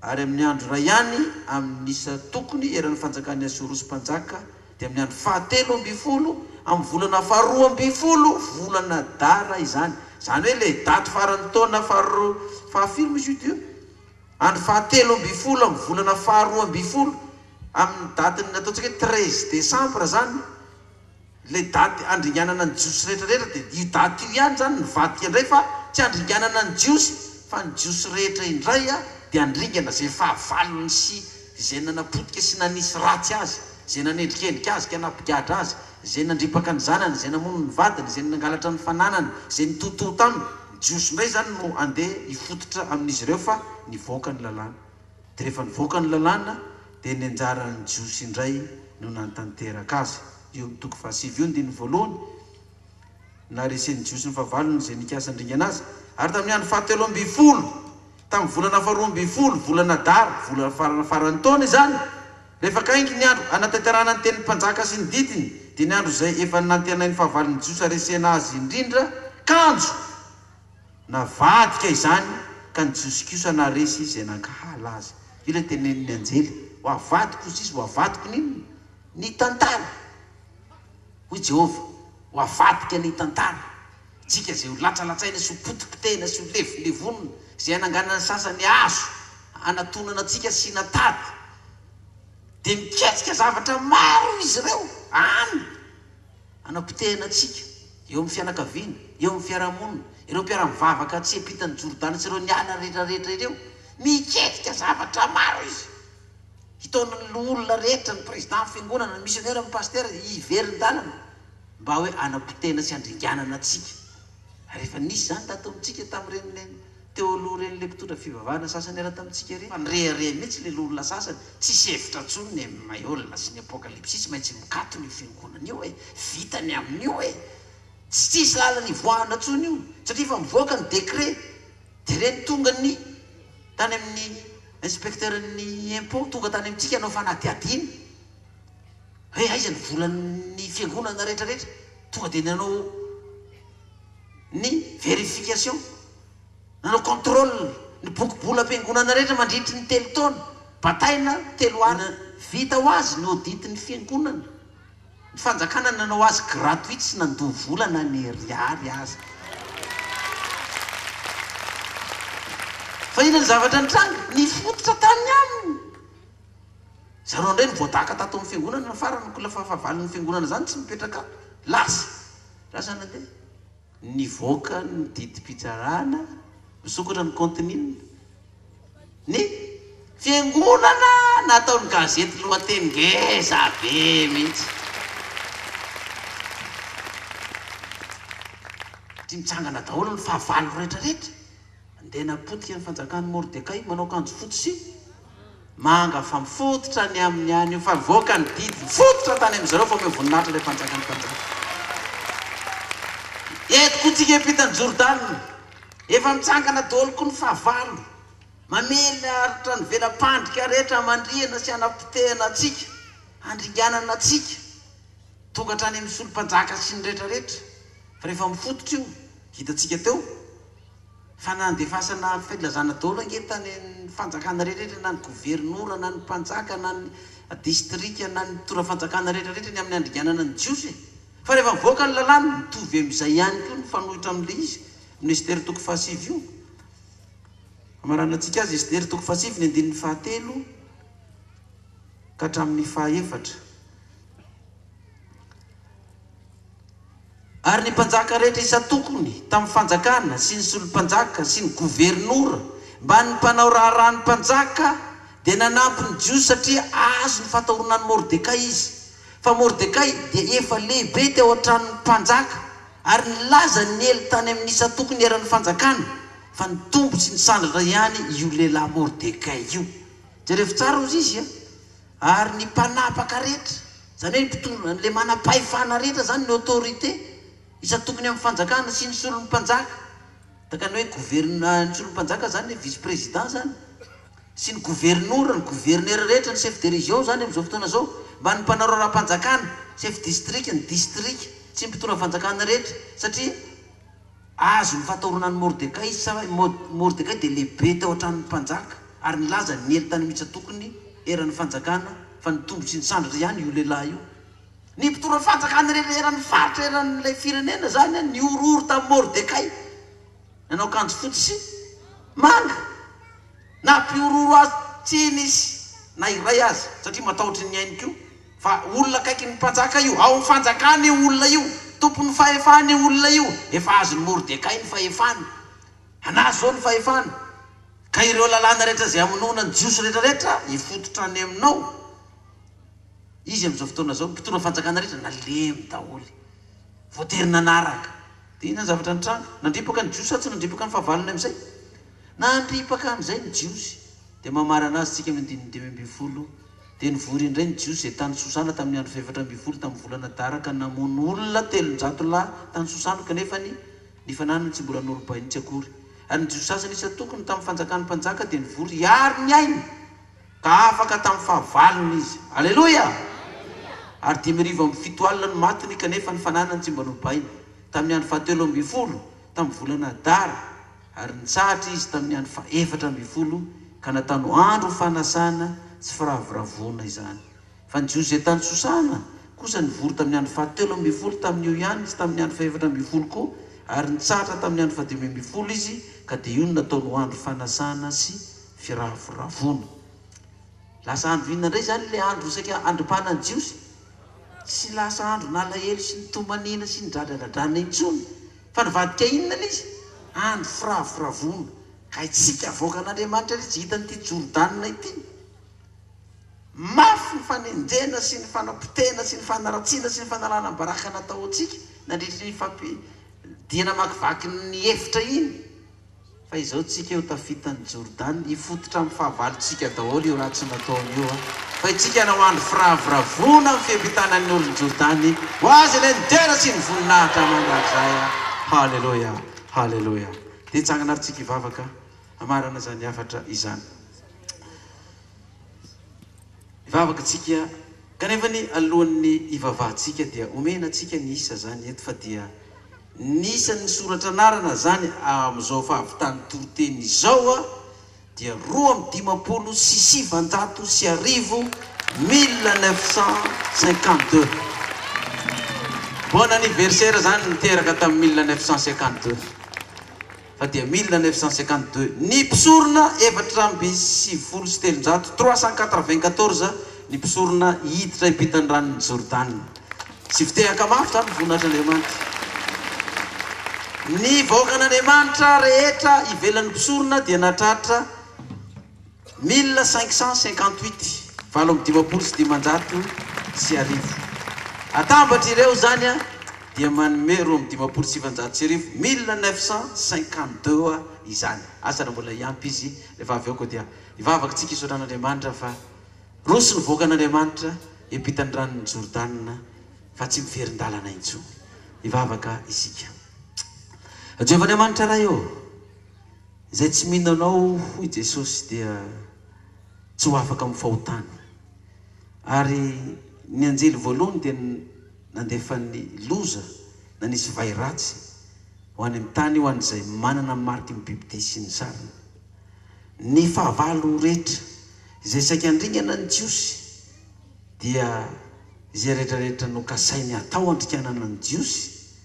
ary amin'ny andro ray ihany amin'ny isa tokony eran'ny fanjakan'ny Asirosy mpanjaka dia amin'ny andro fahatelo amby folo amin'ny volana faharoa amby folo volana dara izany zany hoe le daty farany taona fahafilo misy io andro fahatelo amby folo amin'ny volana faharoa amby folo amin'ny daty nataontsika hoe 13 décembre zany le daty andringanana ny jiosy rehetrarehetra dia io daty io ihany zany nivadika indray fa tsy andringanana ny jiosy fa ny jiosy rehetra indray dia andringana zay fahavalony sy zay nanapotika sy nanisy ratsy azy zay nanendrikendrika azy ka nampigatra azy zay nandripaka ny zanany zay namono ny vadiny zay nangalatra ny fananany zay nitoto taminy jiosy indray zany no andeha hifototra amin'izy ireo fa nivoaka ny lalàna dia rehefa nivoaka ny lalàna dia ny anjarany jiosy indray no nantanteraka azy io mitoko fahasivy io ny diny voalohany na resen'ny jiosy ny fahavalony zay nikasa andringana azy ary tamin'ny andro fahatelo amby folo tamin'ny volana faharoa amby folo volana dara volana farany taona izany rehefa kaingy ny andro anatanterana ny tenin'ny mpanjaka sy ny didiny dia ny andro zay efa nantenainy fahavalony jiosy aresena azy indrindra kanjo navadika izany ka ny jiosy kosa naresy zay nankahala azy io le tenen'ny anjely ho avadiko izy izy ho avadiko nino ny tantara hoy Jehova ho avadika ny tantara tsika zay ho latsalatsaina sy ho potipotena sy ho levonlevonina zay ananganana ny sasany azo anatonana atsika sy natady dia miketsika zavatra maro izy ireo any anapotehana atsika eo amin'ny fianakaviana eo amin'ny fiarahamonina ireo mpiara-mivavaka tsy ampitany Jordana sy ireo niala rehetrarehetra ireo miketsika zavatra maro izy hitaona ny olona rehetra ny président fiangonana ny missionnaire amin'ny pasteur hiverin-dalana mba hoe anapotehana sy andringanana atsika rehefa nisy zany tato amintsika tamin'ireny teo aloha reny le mpitondra fivavahana sasany ara tamintsika reny fa nyrehare mihitsy le olona sasany tsisy hevitra ntsony ny maiola sy ny apokalypsy tsy maintsy mikato ny fiangonana io e vitany amin'io e tsy tsisy lalana ivoahana ntsony io satria fa mivoaka ny décret dia reny tonga ny tany amin'ny inspecteur ny impôt tonga tany amintsika anao fanadiadiny hoe aiza ny volan'ny fiangonana rehetrarehetra tonga dia nanao ny vérification nanao contrôle ny bokibola am-piangonana rehetra mandritry ny 3 taona bataina 3 ana vita ho azy ny audity ny fiangonana ny fanjakana nanao azy gratuite sy nandoha volana ny riary azy fa ina ny zavatra nitranga ny fototra tany aminy zareo indray ny voadaka tato amin'ny fiangonana ny farany lafa fahavaliny fiangonana zany tsy mipetraka lasa nandeha nivoaka ny didi-pitsarana misokatra ny kontinina ny fiangonana nataony gazety lohateny ngeza be mihitsy ty mitsangana daholo ny fahavalo rehetrarehetra ny napotika ny fanjakany Mordekay manao akanjo fotsy manga fa mifototra ny amin'ny any io fa voaka ny didy mifototra tany amin'izareo fa mivoninahitra ilay fanjakany fanjaka etiko tsika epitany Jordan efa mitsangana daholo koa ny fahavalo mamely aritra ny velam-pandrika rehetra mandriana sy anapitehana atsika andringanana atsika tonga hatrany amin'ny solom-panjaka sy ny rehetrarehetra fa rehefa mifototra io hitatsika teo fa nandefasana filazana daholo angetany ny fanjakana rehetrarehetra na ny gouvernoura na ny mpanjaka na ny distrika na ny tora fanjakana rehetrarehetra ny amin'ny andringanana ny jiosy fa rehefa mivoaka ny lalàny mitovy amin'izay ihany koa ny fanohitra amin'ilay izy ministère toko fahasivy io amaranantsika azy ministère toko fahasivy ny andinin'ny fahatelo ka hatramin'ny fahaefatra ary ny mpanjaka rehetra isa-tokony tamin'ny fanjakana sy ny solom-panjaka sy ny gouvernoura mba ny mpanao raharahany mpanjaka dia nanampy ny jiosy satria azo ny fatahorana ny Mordekay izy fa Mordekay dia efa lehibe teo an-tranon'ny mpanjaka ary nilaza ny ely tany amin'ny isa-tokony eran'ny fanjakana fa ny tombo sy ny sandratra ihany io lehilahy Mordekay io jerefo tsara ozy izy ary ny mpanapaka rehetra zany hoe ny mpitondra n'le manam-pahefana rehetra zany ny autorité isa-tokony amin'ny fanjakana sy ny solom-panjaka takany hoe ny solom-panjaka zany ny vice président zany sy ny gouvernoura ny gouverneur rehetra ny chef de région zany amin'izao fotoana zao mba ny mpanao raharaham-panjakana chef district ny district sy ny mpitondra fanjakana rehetra satria azo ny fatahorana ny Mordekay sa Mordekay dia lehibe teo an-tranon'ny mpanjaka ary nilaza ny ely tany mihitsy tokony eran'ny fanjakana fa ny tombo sy ny sandratra ihany io lehilahy io ny mpitondra fanjakana rehetra eran'ny faritra eran'ilay firenena zany ny ororo tamin'ny Mordekay nanao akanjo fotsy manga na mpiororo azy tsiny izy na iray azy satria matahotra ny ainy koa fa olona akaiky ny mpanjaka io ao ny fanjakana io olona io tompony fahefana io olona io efa azo ny Mordekay ny fahefana anazy zao ny fahefana ka ireo lalàna rehetra zay amonoana ny jiosy rehetrarehetra hifototra any aminao izy amin'izao fotoana zao mpitondra fanjakana rehetra nalemy daholo voatery nanaraka dia ina ny zavatra nitranga nandripaka ny jiosy tsy nandripaka ny fahavalony amin'izay nandripaka amin'izay ny jiosy dia mamarana azy tsika amin'ny 5:10 dia nivory indray ny jiosy zay tany Sosana tamin'ny andro 7:20 tamin'ny volana Daraka namono olona 300 lahy tany Sosana kanefa ny fananany tsy mbola norobahiny tsy akory ary ny jiosy sasany isa-tokony tamin'ny fanjakany mpanjaka dia nivory hiary ny ainy ka afaka tamin'ny fahavalony izy alleloia ary 5:7 ny matiny kanefa ny fananany tsy mba norobahiny tamin'ny andro 7:20 tamin'ny volana Dara ary nitsahatra izy tamin'ny andro 4:20 ka natano andro fanasana tsy firavoravona izany fa ny jiosy zay tany Sosana kosa nivory tamin'ny andro 7:20 tamin'io ihany sy tamin'ny andro 4:20 koa ary nitsahatra tamin'ny andro 5:20 izy ka dia io nataony andro fanasana sy firavoravona lasa andro inona indray zany le andro saika androm-pahana ny jiosy sy lasa andro nalahelo sy ny tomanina sy ny dradradradrana intsony fa nivadika inona izy andro firavoravona ka itsika avoakan'Andriamanitra izy hita n'ity Jordan ity mafy ny fanenjena sy ny fanapitena sy ny fanaratsiana sy ny fanalana baraka natao antsika nandritra ny fampidiana makivaky ny efitra iny fa izao tsika eo tafitany Jordan hifototra amin'ny fahavalontsika daholo io raha tsy nataony io fa itsika nao andro firavoravona amin'ny fiampitanan'ny olony Jordan ho azy ilay nidera sy ny voninahitra mandrakizay halleloia halleloia dia hitsangana ary tsika hivavaka amarana zany hafatra izany hivavaka tsika kanefa ny alohan'ny hivavahantsika dia omena tsika ny isa zany eto fa dia nisan'ny soratra anarana zany amin'izao fahavitany toroteny izao dia 2:550 1952 bon anniversaire zany niteraka tamin'ny 1952 fa dia 1952 ny mpisorona 4:7 ny mpisorona hiditra hipitany ranony Jordan sy fitehaka mafy zany voninahitran'Andriamanitra ny vahoakan'Andriamanitra rehetra ivelan'ny mpisorona dia natratra 1558 valomdimampolo sy dimanjato sy arivo atambatra ireo zany dia manome 1952 izany asa raha mbola iampy izy rehefa avy eo koa dia ivavaka tsika isoran'Andriamanitra fa roso ny voakan'Andriamanitra epitany ranony Jordana fa tsy miferindalana intsony ivavaka isika Jehovah'Andriamanitra raha eo izay tsy mihinanao hoy Jesosy dia tsy ho afaka amin'ny fahotany ary ny anjely voalohany dia nandefa ny loza na nisy vairatsy ho any amin'ny tany ho an'izay manana mariky ny bibidia sy ny sariny ny fahavalo rehetra izay saika andringana ny jiosy dia izay rehetrarehetra no kasainy atao andrikanana ny jiosy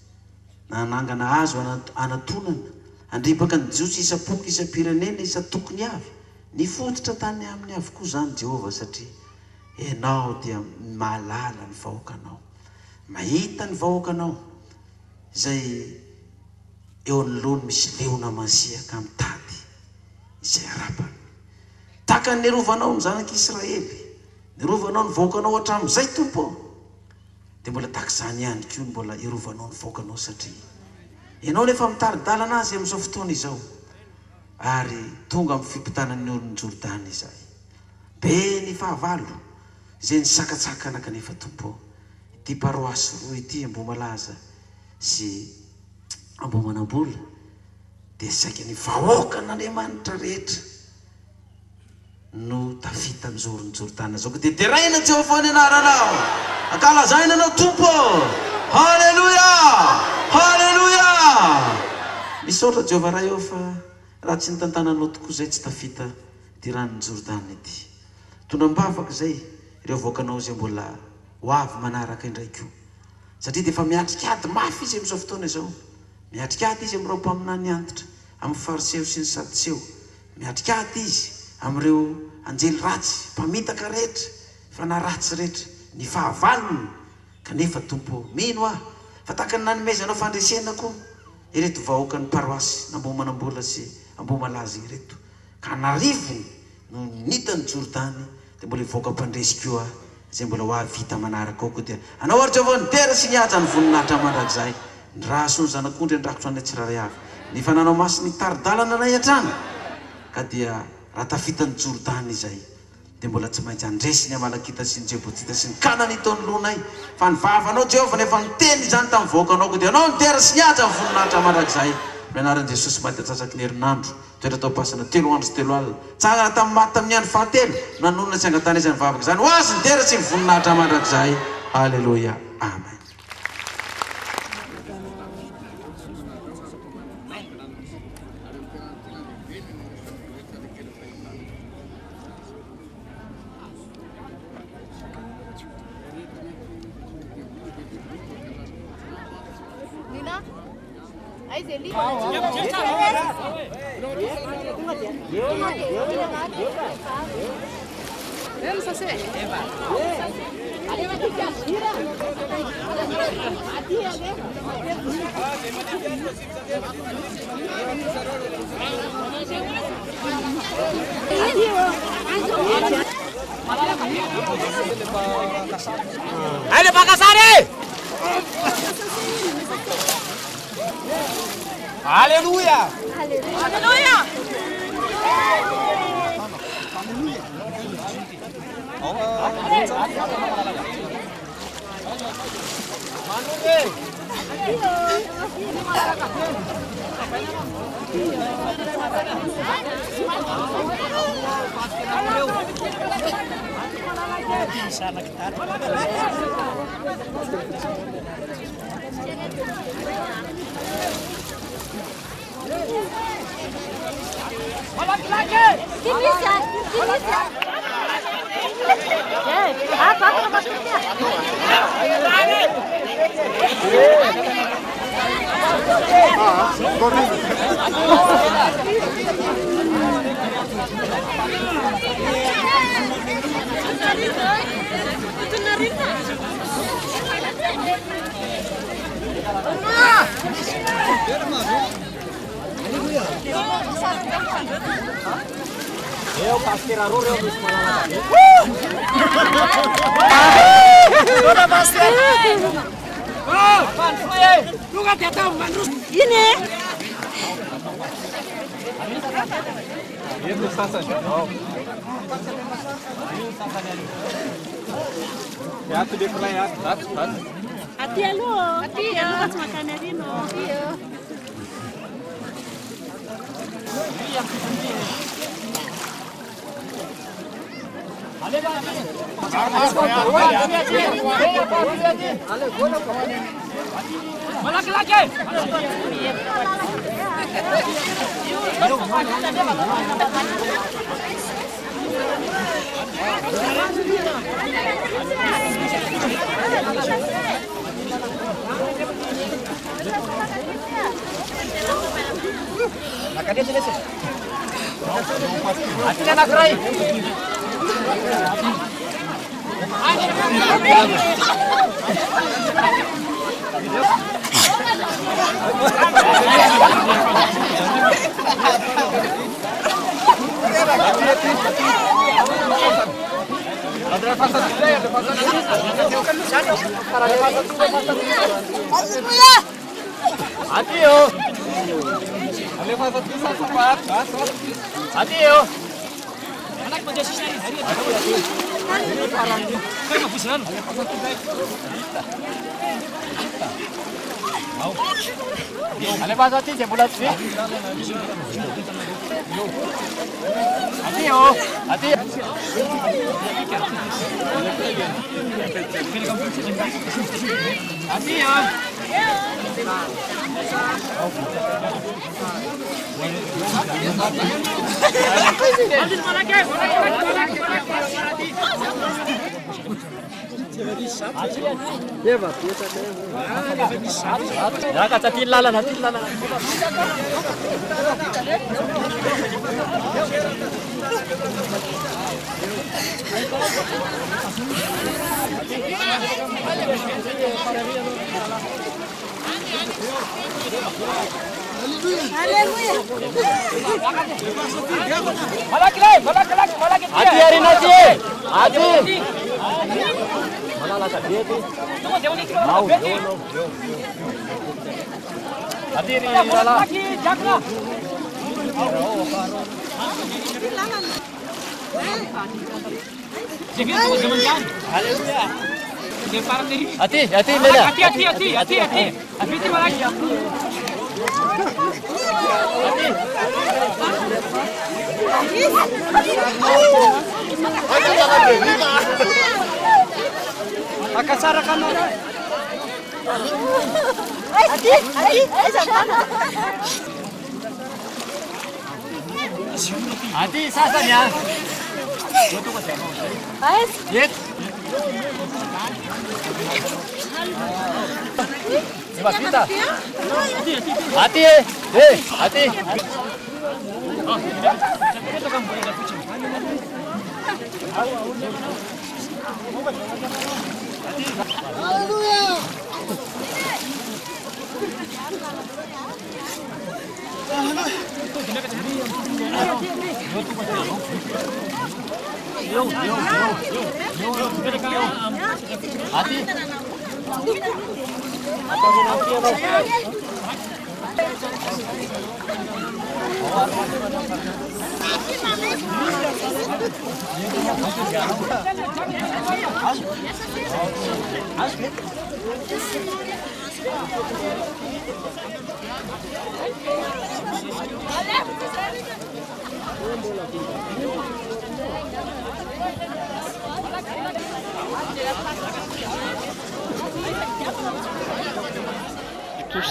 na anangana azo anatonana andripaka ny jiosy isa-poky isa-pirenena isa tokony avy ny fototra tany amin'ny avokoa zany Jehovah satria ianao dia mahalala ny vahoakanao mahita ny vahoakanao izay eo anoloany misy leona masiaka mitady izay arapany taka nirovanao ny zanak'Israely nirovanao ny vahoakanao hatramin'izay tompo dia mbola takizany ihany koa mbola irovanao ny vahoakanao satria ianao nefa mitaridalana azy amin'izao fotoana izao ary tonga amin'ny fipitanan'ny olon'ny Jordana izay be ny fahavalo izay nisakatsakana kanefa tompo ity paroasy roa ity Ambohimalaza sy Ambohimanambola dia saika ny vahoakan'Andriamanitra rehetra no tafita ny zoron'ny Jordana zao dia teraina Jehovah ny anaranao ankalazaina anao tompo haleluya haleluya misaotra Jehovah raha eo fa raha tsy nitantananao tokoa zay tsy tafita ty ranony Jordana ity tonambavaka zay ireo voakanao izay mbola ho avy manaraka indraiky io satria dia efa miatrikady mafy izy amin'izao fotoana izao miatrikady izy amin'ireo mpaminany antitra amin'ny fariseo sy ny sadiseo miatrikady izy amin'ireo anjely ratsy mpamitaka rehetra fanaratsy rehetra ny fahavalony kanefa tompo mino ah fa taka ny nanomezanao fandresena koa ireto vahoaka ny paroasy n'Ambohimanambola sy Ambohimalaza ireto ka narivony no nitany Jordany dia mbola hivoaka mpandresy koa izay mbola ho avita manaraka ao koa dia anao ary Jehovah nitera sy nihaja ny voninahitra mandrakizay ny raso ny zanak'ondry andrakitra ny tsiraray avy ny fananao masy ny taridalana anay hatrany ka dia raha tafitany Jordana izay dia mbola tsy maintsy andresy ny Amalakita sy ny Jebotita sy ny kanany taony lonay fa ny vavanao Jehovah nefa niteny izany tamin'ny vahoakanao koa dia anao nitera sy nihaja ny voninahitra mandrakizay mianaran'i Jesosy maty atsasaky ny herinandro toetra tao pasana 3 andro sy 3 alina tsangana tamin'ny maty tamin'ny andro fahatelo nanonona tsy angatana izy ny vavaka izany ho azy nitera sy ny voninahitra mandrakizay haleluya amen. Ayo Pak Kasari. Haleluya. Haleluya. Eu pastirarul eu dus malala. Ora pastir. Ati alo, ati makan hari no.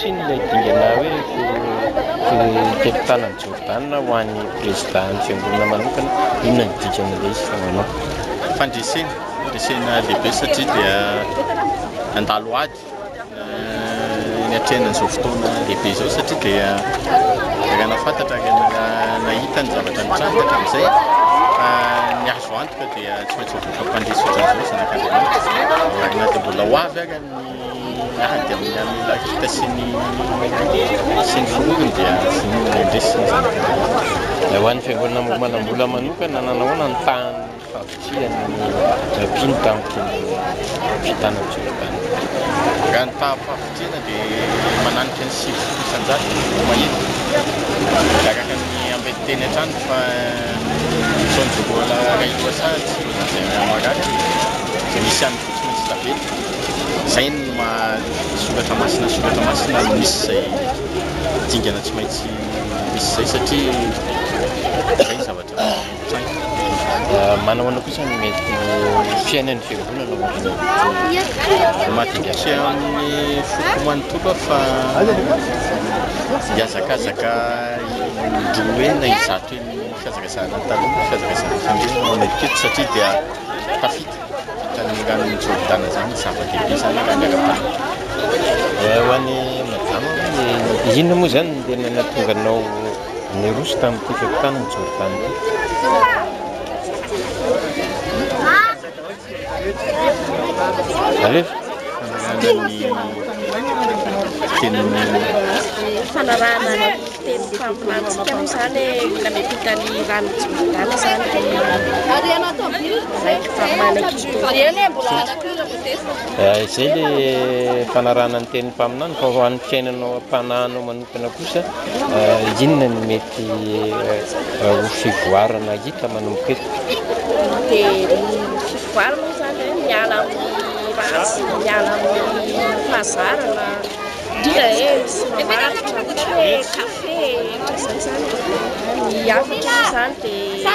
Ilay dingana hoe tekitana Jordan ho an'ny président fiangonana manokana inona ny dikany ilay izy fanganao? Fandresena lehibe satria dia andalo ady ny atrehanan'izao fotoana lehibe izao satria dia rana fantatra nahita ny zavatra nitranga hatramin'izay ny azo antoka dia tsy maintsy voaka-pandresy ohatran'izao zanak'Andriamanitra ary na dia mbola ho avy ary ahady amin'ny lakita sy ny fororony dia sy ny ndresy ny zanak'Andriamanitra. Ho an'ny fiangonana manam-bola manokana nanahoana ny tany favitrihan'ny mpino tamin'ny fitana Jordan? raha ny tahapahafitiana dia mananitra ny 7 isan-jato mahitsy zakaka ny ambetiteny hatrany fa sonjobola ray loasary tsy zay magaga dia misy any fotsy maintsy tabety zay ny mahasoratra masina misy zay dingana tsy maintsy misy zay satria zay zavatra manao kosa ny mety fiainan'ny fiangonana mahatinga sy amin'ny foko manontolo fa hiazakazaka indroena izato eny fihazakazahana taloha fihazakazahana fandrena mety satria dia tafita tanyngan'ny Jordana zany zava-dehibe zany raha ho any madama inona moa zany dia nahatonga anao nirosy tamin'ity fiampitana ny Jordana alefa fanarahana teny fampilantsika moa zany nametitany rano Jordana zany zay le fanarahana ny teny mpaminany fa ho an'ny fiainanao ampananao manokana kosa inona ny mety ho fivoarana hita manomboka eto dia fivoarana moa zany miala amin'ny ratsy miala amin'ny fahazarana indrindra misy mamaritra ohatra hoe kafe zay zany ny afatra zany dia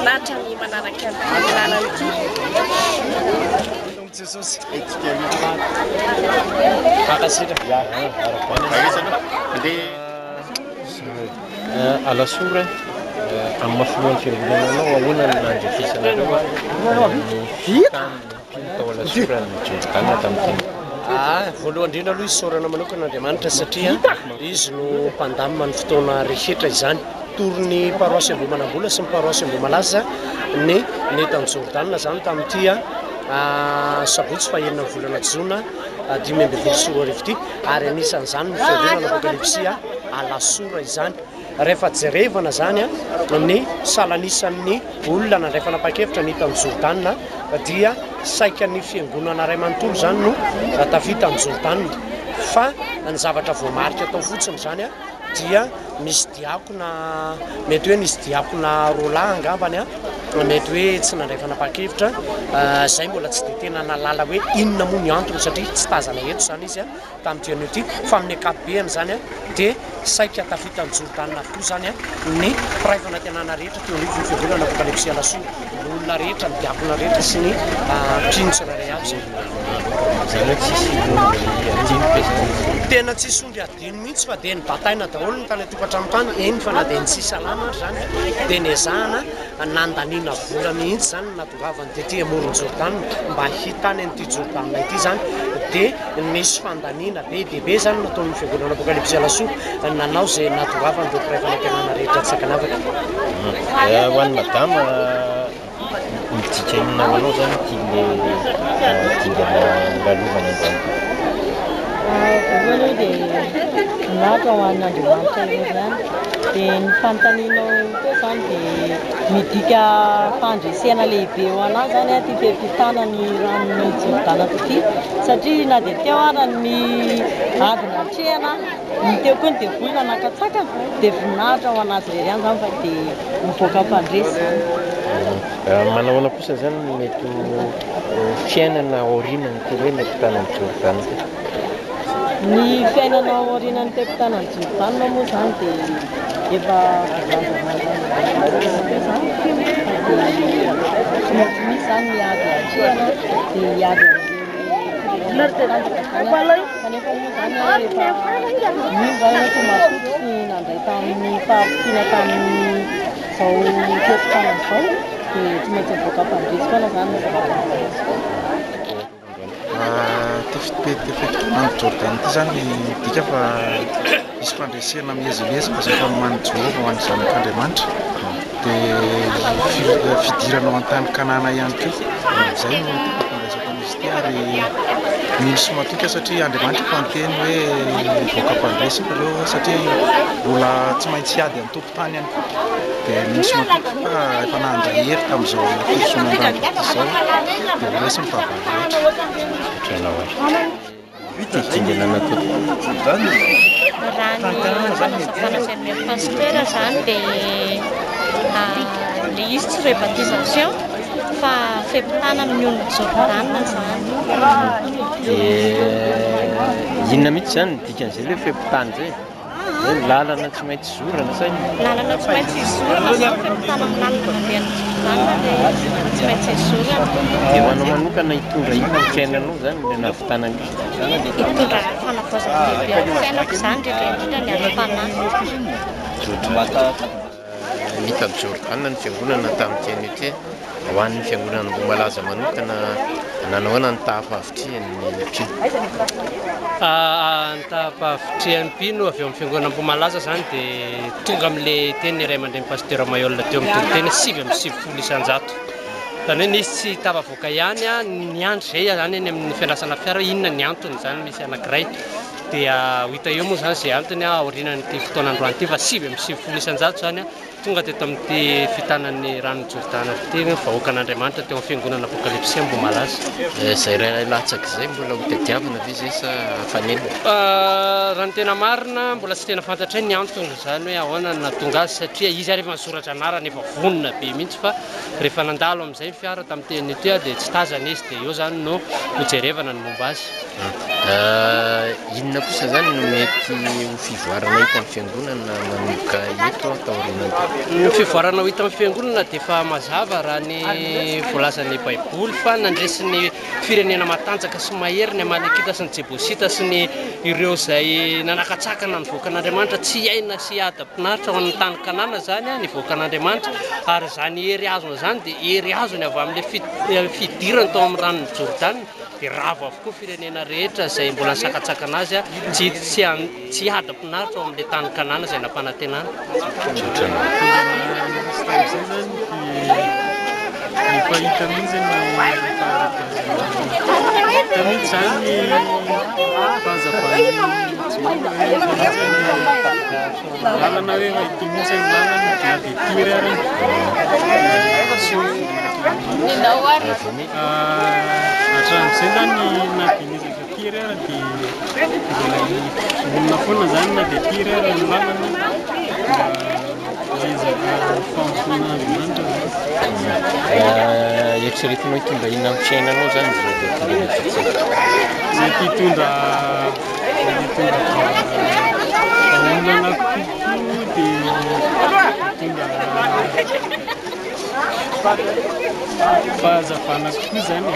lahatra ny manaraka ny lalana ity Jesosy alasora amin'ny mafilohan'ny fiangonananao ahoana ny nandrefisanareo tao alasora ny Jordana tamin'ity voalohany indrindra aloha izy saorana manokana Andriamanitra satria izy no mpandamina ny fotoana rehetra izany torony paroasy Ambohimanambola sy ny paroasy Ambohimalaza ny etan'ny Jordana zany tamin'ity sabotsy fahaenina volana Jona 2024 ity ary anisan'izany ny fiangonana Apokalipsia alasora izany rehefa jerevana zany ny salanisan'ny olona nandray fanapa-kevitra ny etan'ny Jordana dia saika ny fiangonana ray manontolo zany no tafita ny Jordana fa ny zavatra voamarika tao fotsiny zany dia misy diakona mety hoe misy diakona rola angambany mety hoe tsy nandray fanapa-kevitra zay mbola tsy dia tena nalala hoe inona moa ny antony satria tsy tazana eto zany izy tamin'ity anio ity fa amin'ny ankapobeny zany dia saika tafita ny Jordana tokoa zany ny mpiray fanantenana rehetra teo anivon'ny fiangonana Apokalipsia alasora ny olona rehetra ny diakona rehetra sy ny mpino tsirairay aby zay tena tsisy ondry adino mihitsy fa dia ny bataina daholo ny tany atokantrano tany eny fa na dia ny tsy salama zany dia niezahana nandaniana vola mihitsy zany natongavany dia ty amoron'ny Jordana mba hitany an'ity Jordana ity zany dia nisy fandaniana be dia be zany nataon'ny fiangonana Apokalipsia alasora nanao zay natongavany ireo mpiray fanantenana rehetra tsy sakanavaka ho an'ny madama midika inona ho anao zany ty le dingana lalovana izany voalohany dia nahatra ho an'Andriamanitra ireo zany dia ny fanontanianao koa zany dia midika fandresena lehibe ho anazy zany ty fiampitana ny ranon'ny Jordana ity satria na dia teo ara ny adina atrehana ny teo koa ny dia volona nakatsakana dia voninahitra ho anazy rery any zany fa dia mivoaka mpandresy manahoana kosa zany mety fiainana aorianany ty hoe nampitana ny Jordana ny fiainana aorianany tepitana ny Jordana moa zany dia efa misy zany miady atrehana dia miady kanefa moa zany rehefa mizany tsy mahatotsy nandray tamin'ny fahampitiana tamin'ny zao tepitana zao dia tsy maintsy mivoaka mpandresy foana zany tefitipetefetitana ny Jordana ity zany dika fa misy fandresena miezimezina zay fanomany Jehovah ho an'ny zanak'Andriamanitra dia fidirana ao an-tany Kanana ihany koa zay no fandraisako an'izy ity ary Misy matoka satria Andriamanitra fanteny hoe voaka mpandresika ireo satria mbola tsy maintsy ady amin'ny tompon-tany ihany koa. Dia misy matoka fa efa nahanda hery tamin'izao firosonan-drano izao dia resy ny fahavalo rehetra. Fitidingana natao raha ny fanazan'ny pasteur zany dia le izy tsy rebaptisation fa fepitana amin'ny olona Jordan zany. Inona mihitsy zany dikan'izay hoe fepitana zay? Hoe lalana tsy maintsy zorana zay? Lalana tsy maintsy zorana zany fepitana amin'ny lalana mandeha ny Jordan dia tsy maintsy zorana. Dia ho anao manokana hitondra inona ny fiainanao zany le nahavitana izy? Hitondra fanavaozana lehibe amin'ny fiainako zany indrindra ny ara-panahy. Nita Jordan ny fiangonana tamin'ity an'ity ho an'ny fiangonana Mboamalaza manokana nanao ny tahapavitrihan'ny Pio. Ny tahapavitrihan'ny Pio no avy amin'ny fiangonana Mboamalaza zany dia tonga amin'ilay teny iray aman-dreny pasteur Mayol teo amin'ny tonteny 750 isan-jato. Zany hoe nisy tsy tafavoaka ihany ny andro zay zany eny amin'ny fiandrasana fiara inona ny antony zany misy anankiray dia ho hita eo moa zany izay antony aorianan'ity fotoanandroany ity fa 750 isan-jato zany tonga teto amin'ity fitanan'ny rano Jordan ity vahoakan'Andriamanitra teo amin'ny fiangonana Apokalipsy Mboamalaza. Izay ray latsaka izay mbola ho tadiavina ve izay sa fanelina? Raha ny tena marina mbola tsy tena fantatray ny antony zany hoe ahoana nahatonga azy satria izy rehefa nisoratra anarany efa vonona be mihitsy fa rehefa nandalo amin'izay ny fiara tamin'ny teny ity dia tsy tazana izy dia eo zany no jerevana ny momba azy. Inona kosa zany no mety ho fivoarana hita amin'ny fiangonana manomboka eto taorian'andro? Ny fivoarana ho hita amin'ny fiangonana dia efa mazava raha ny voalazan'ny Baiboly fa nandresin'ny firenena matanjaka sy mahery ny Amalekita sy ny Jebosita sy ny ireo izay nanakatsakana ny voakan'Andriamanitra tsy hiaina sy hiada-pinaritra ao amin'ny tany Kanana zany ny voakan'Andriamanitra ary zany hery azony zany dia hery azony avy amin'ilay fidirany tao amin'ny ranony Jordan dia ravo avokoa firenena rehetra izay mbola nisakatsakana azy tsy hada-pinaritra ao amin'ilay tany Kanana izay nampanantenana. Fahita mihitsy ny zany fahazavany lalana hoe mahity mihitsy ny lalana na dia tiry ary hatramin'izay zany nabenezaka tiry ary dia olona foana zany na dia tiry ary ny lalana Eritreretinao hitondra inona amin'ny fiainanao zany zao dia tindrena fitsika? Zay hitondra vaholana kokoa dia hitondra fahazavana kokoa zany.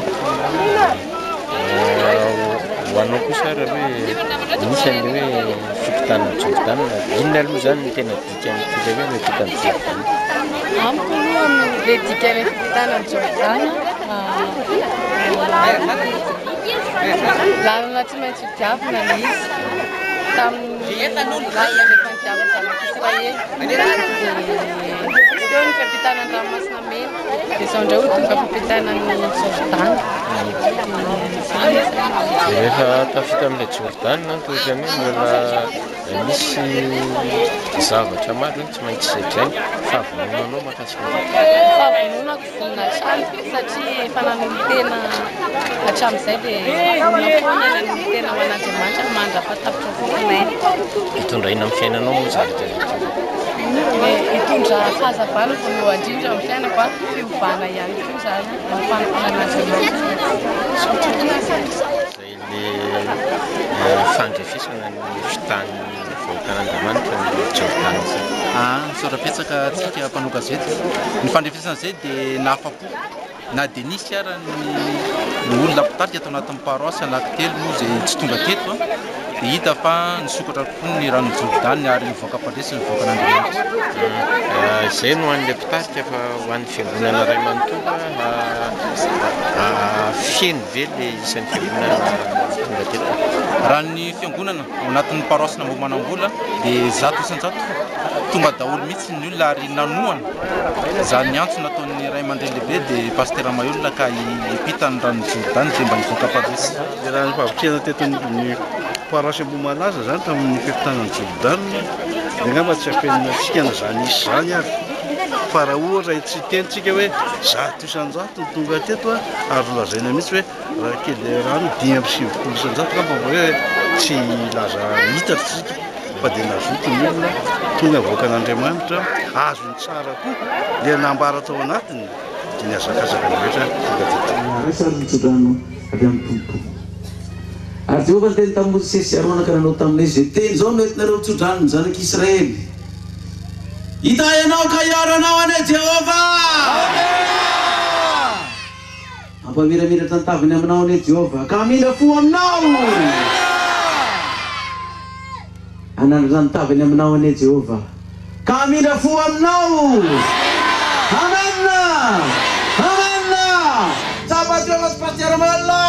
Ho anao kosa raha hoe misy an'le hoe fipitana Jordan, inona aloha zany ny tena dikan'ity hoe mipitana Jordan? Amiko aloha le dikany fipitana Jordan lalana tsy maintsy diavina le izy tamin'ny lalana rehefa nidiavina zanak'Israely teo ny fiampitanan ranomasina mena dia izao indray ho tonga fiampitanan'ny Jordan. Rehefa tafita amin'ilay Jordan toetrany mbola misy zavatra maro tsy maintsy zadrainy fahavononanao mahakasika fahavononako vonona trano satria efa nanolotena hatramin'izay dia vonona foana nanolotena ho an'Andriamanitra mandrapahatapitra fofonay. Hitondra ina amin'ny fiainanao moa zavatra hitondra fahazavana voalohany indrindra amin'ny fiainako fiovana ihany koa zany mampanompona an'Andriamanitra. Fandrefesana ny fitany voakan'Andriamanitra ny Jordan zay. Misaorapetsaka atsika mpanao gazety. Ny fandrefesana izay dia nahafa-po na dia nisy ara ny olona mpitarika ato anatin'ny paroasy anankitelo moa izay tsy tonga teto dia hita fa nisokatra tokoa ny rano Jordan ary nivoaka fandresy ny voakan'Andriamanitra. Izay no an'ilay mpitarika fa ho an'ny fiangonana iray manontolo fieny ve ilay isan'ny fiangonana tonga teto raha ny fiangonana ao anatin'ny paroasy Nambomanambola dia 100 isan-jato tonga daholo mihitsy ny olona ary nanoana izany antso nataon'ny ray aman-dreny lehibe dia paster Mahiolona ka hipita ny rano Jordany dia mba nivoaka paroasy raha ny favitrena teto ny paroasy Ambohimalaza zany tamin'ny fifitanan'ny Jordany dia ngamba tsy ampiantsika n'izany isy zany ary fa raha ohatra tsy tenitsika hoe 100 isan-jato ny tonga teto ary lazaina mihitsy hoe raha kely rano 570 isan-jato ngamba hoe tsy laza hitatsika fa dia nazoto ny olona tonga voakan'Andriamanitra azo ny tsara koa dia nambara tao anatiny dia ny azakazaka ny rehetra tonga teto resary mitsodrano avy amin'ny tompo ary Jehovah ny teny tamin'ny Mosesy sy Arona ka nanao taminay izay teny zao no entinareo mitsodrano ny zanak'Israely hita ianao ka iaranao ane Jehovah ampamiramiratra ny taviny aminao ane Jehovah ka mila fo aminao anandrana ny taviny aminao ane Jehovah ka mila fo aminao Amen Amen Tsapa Jehovah tsy pastiara malla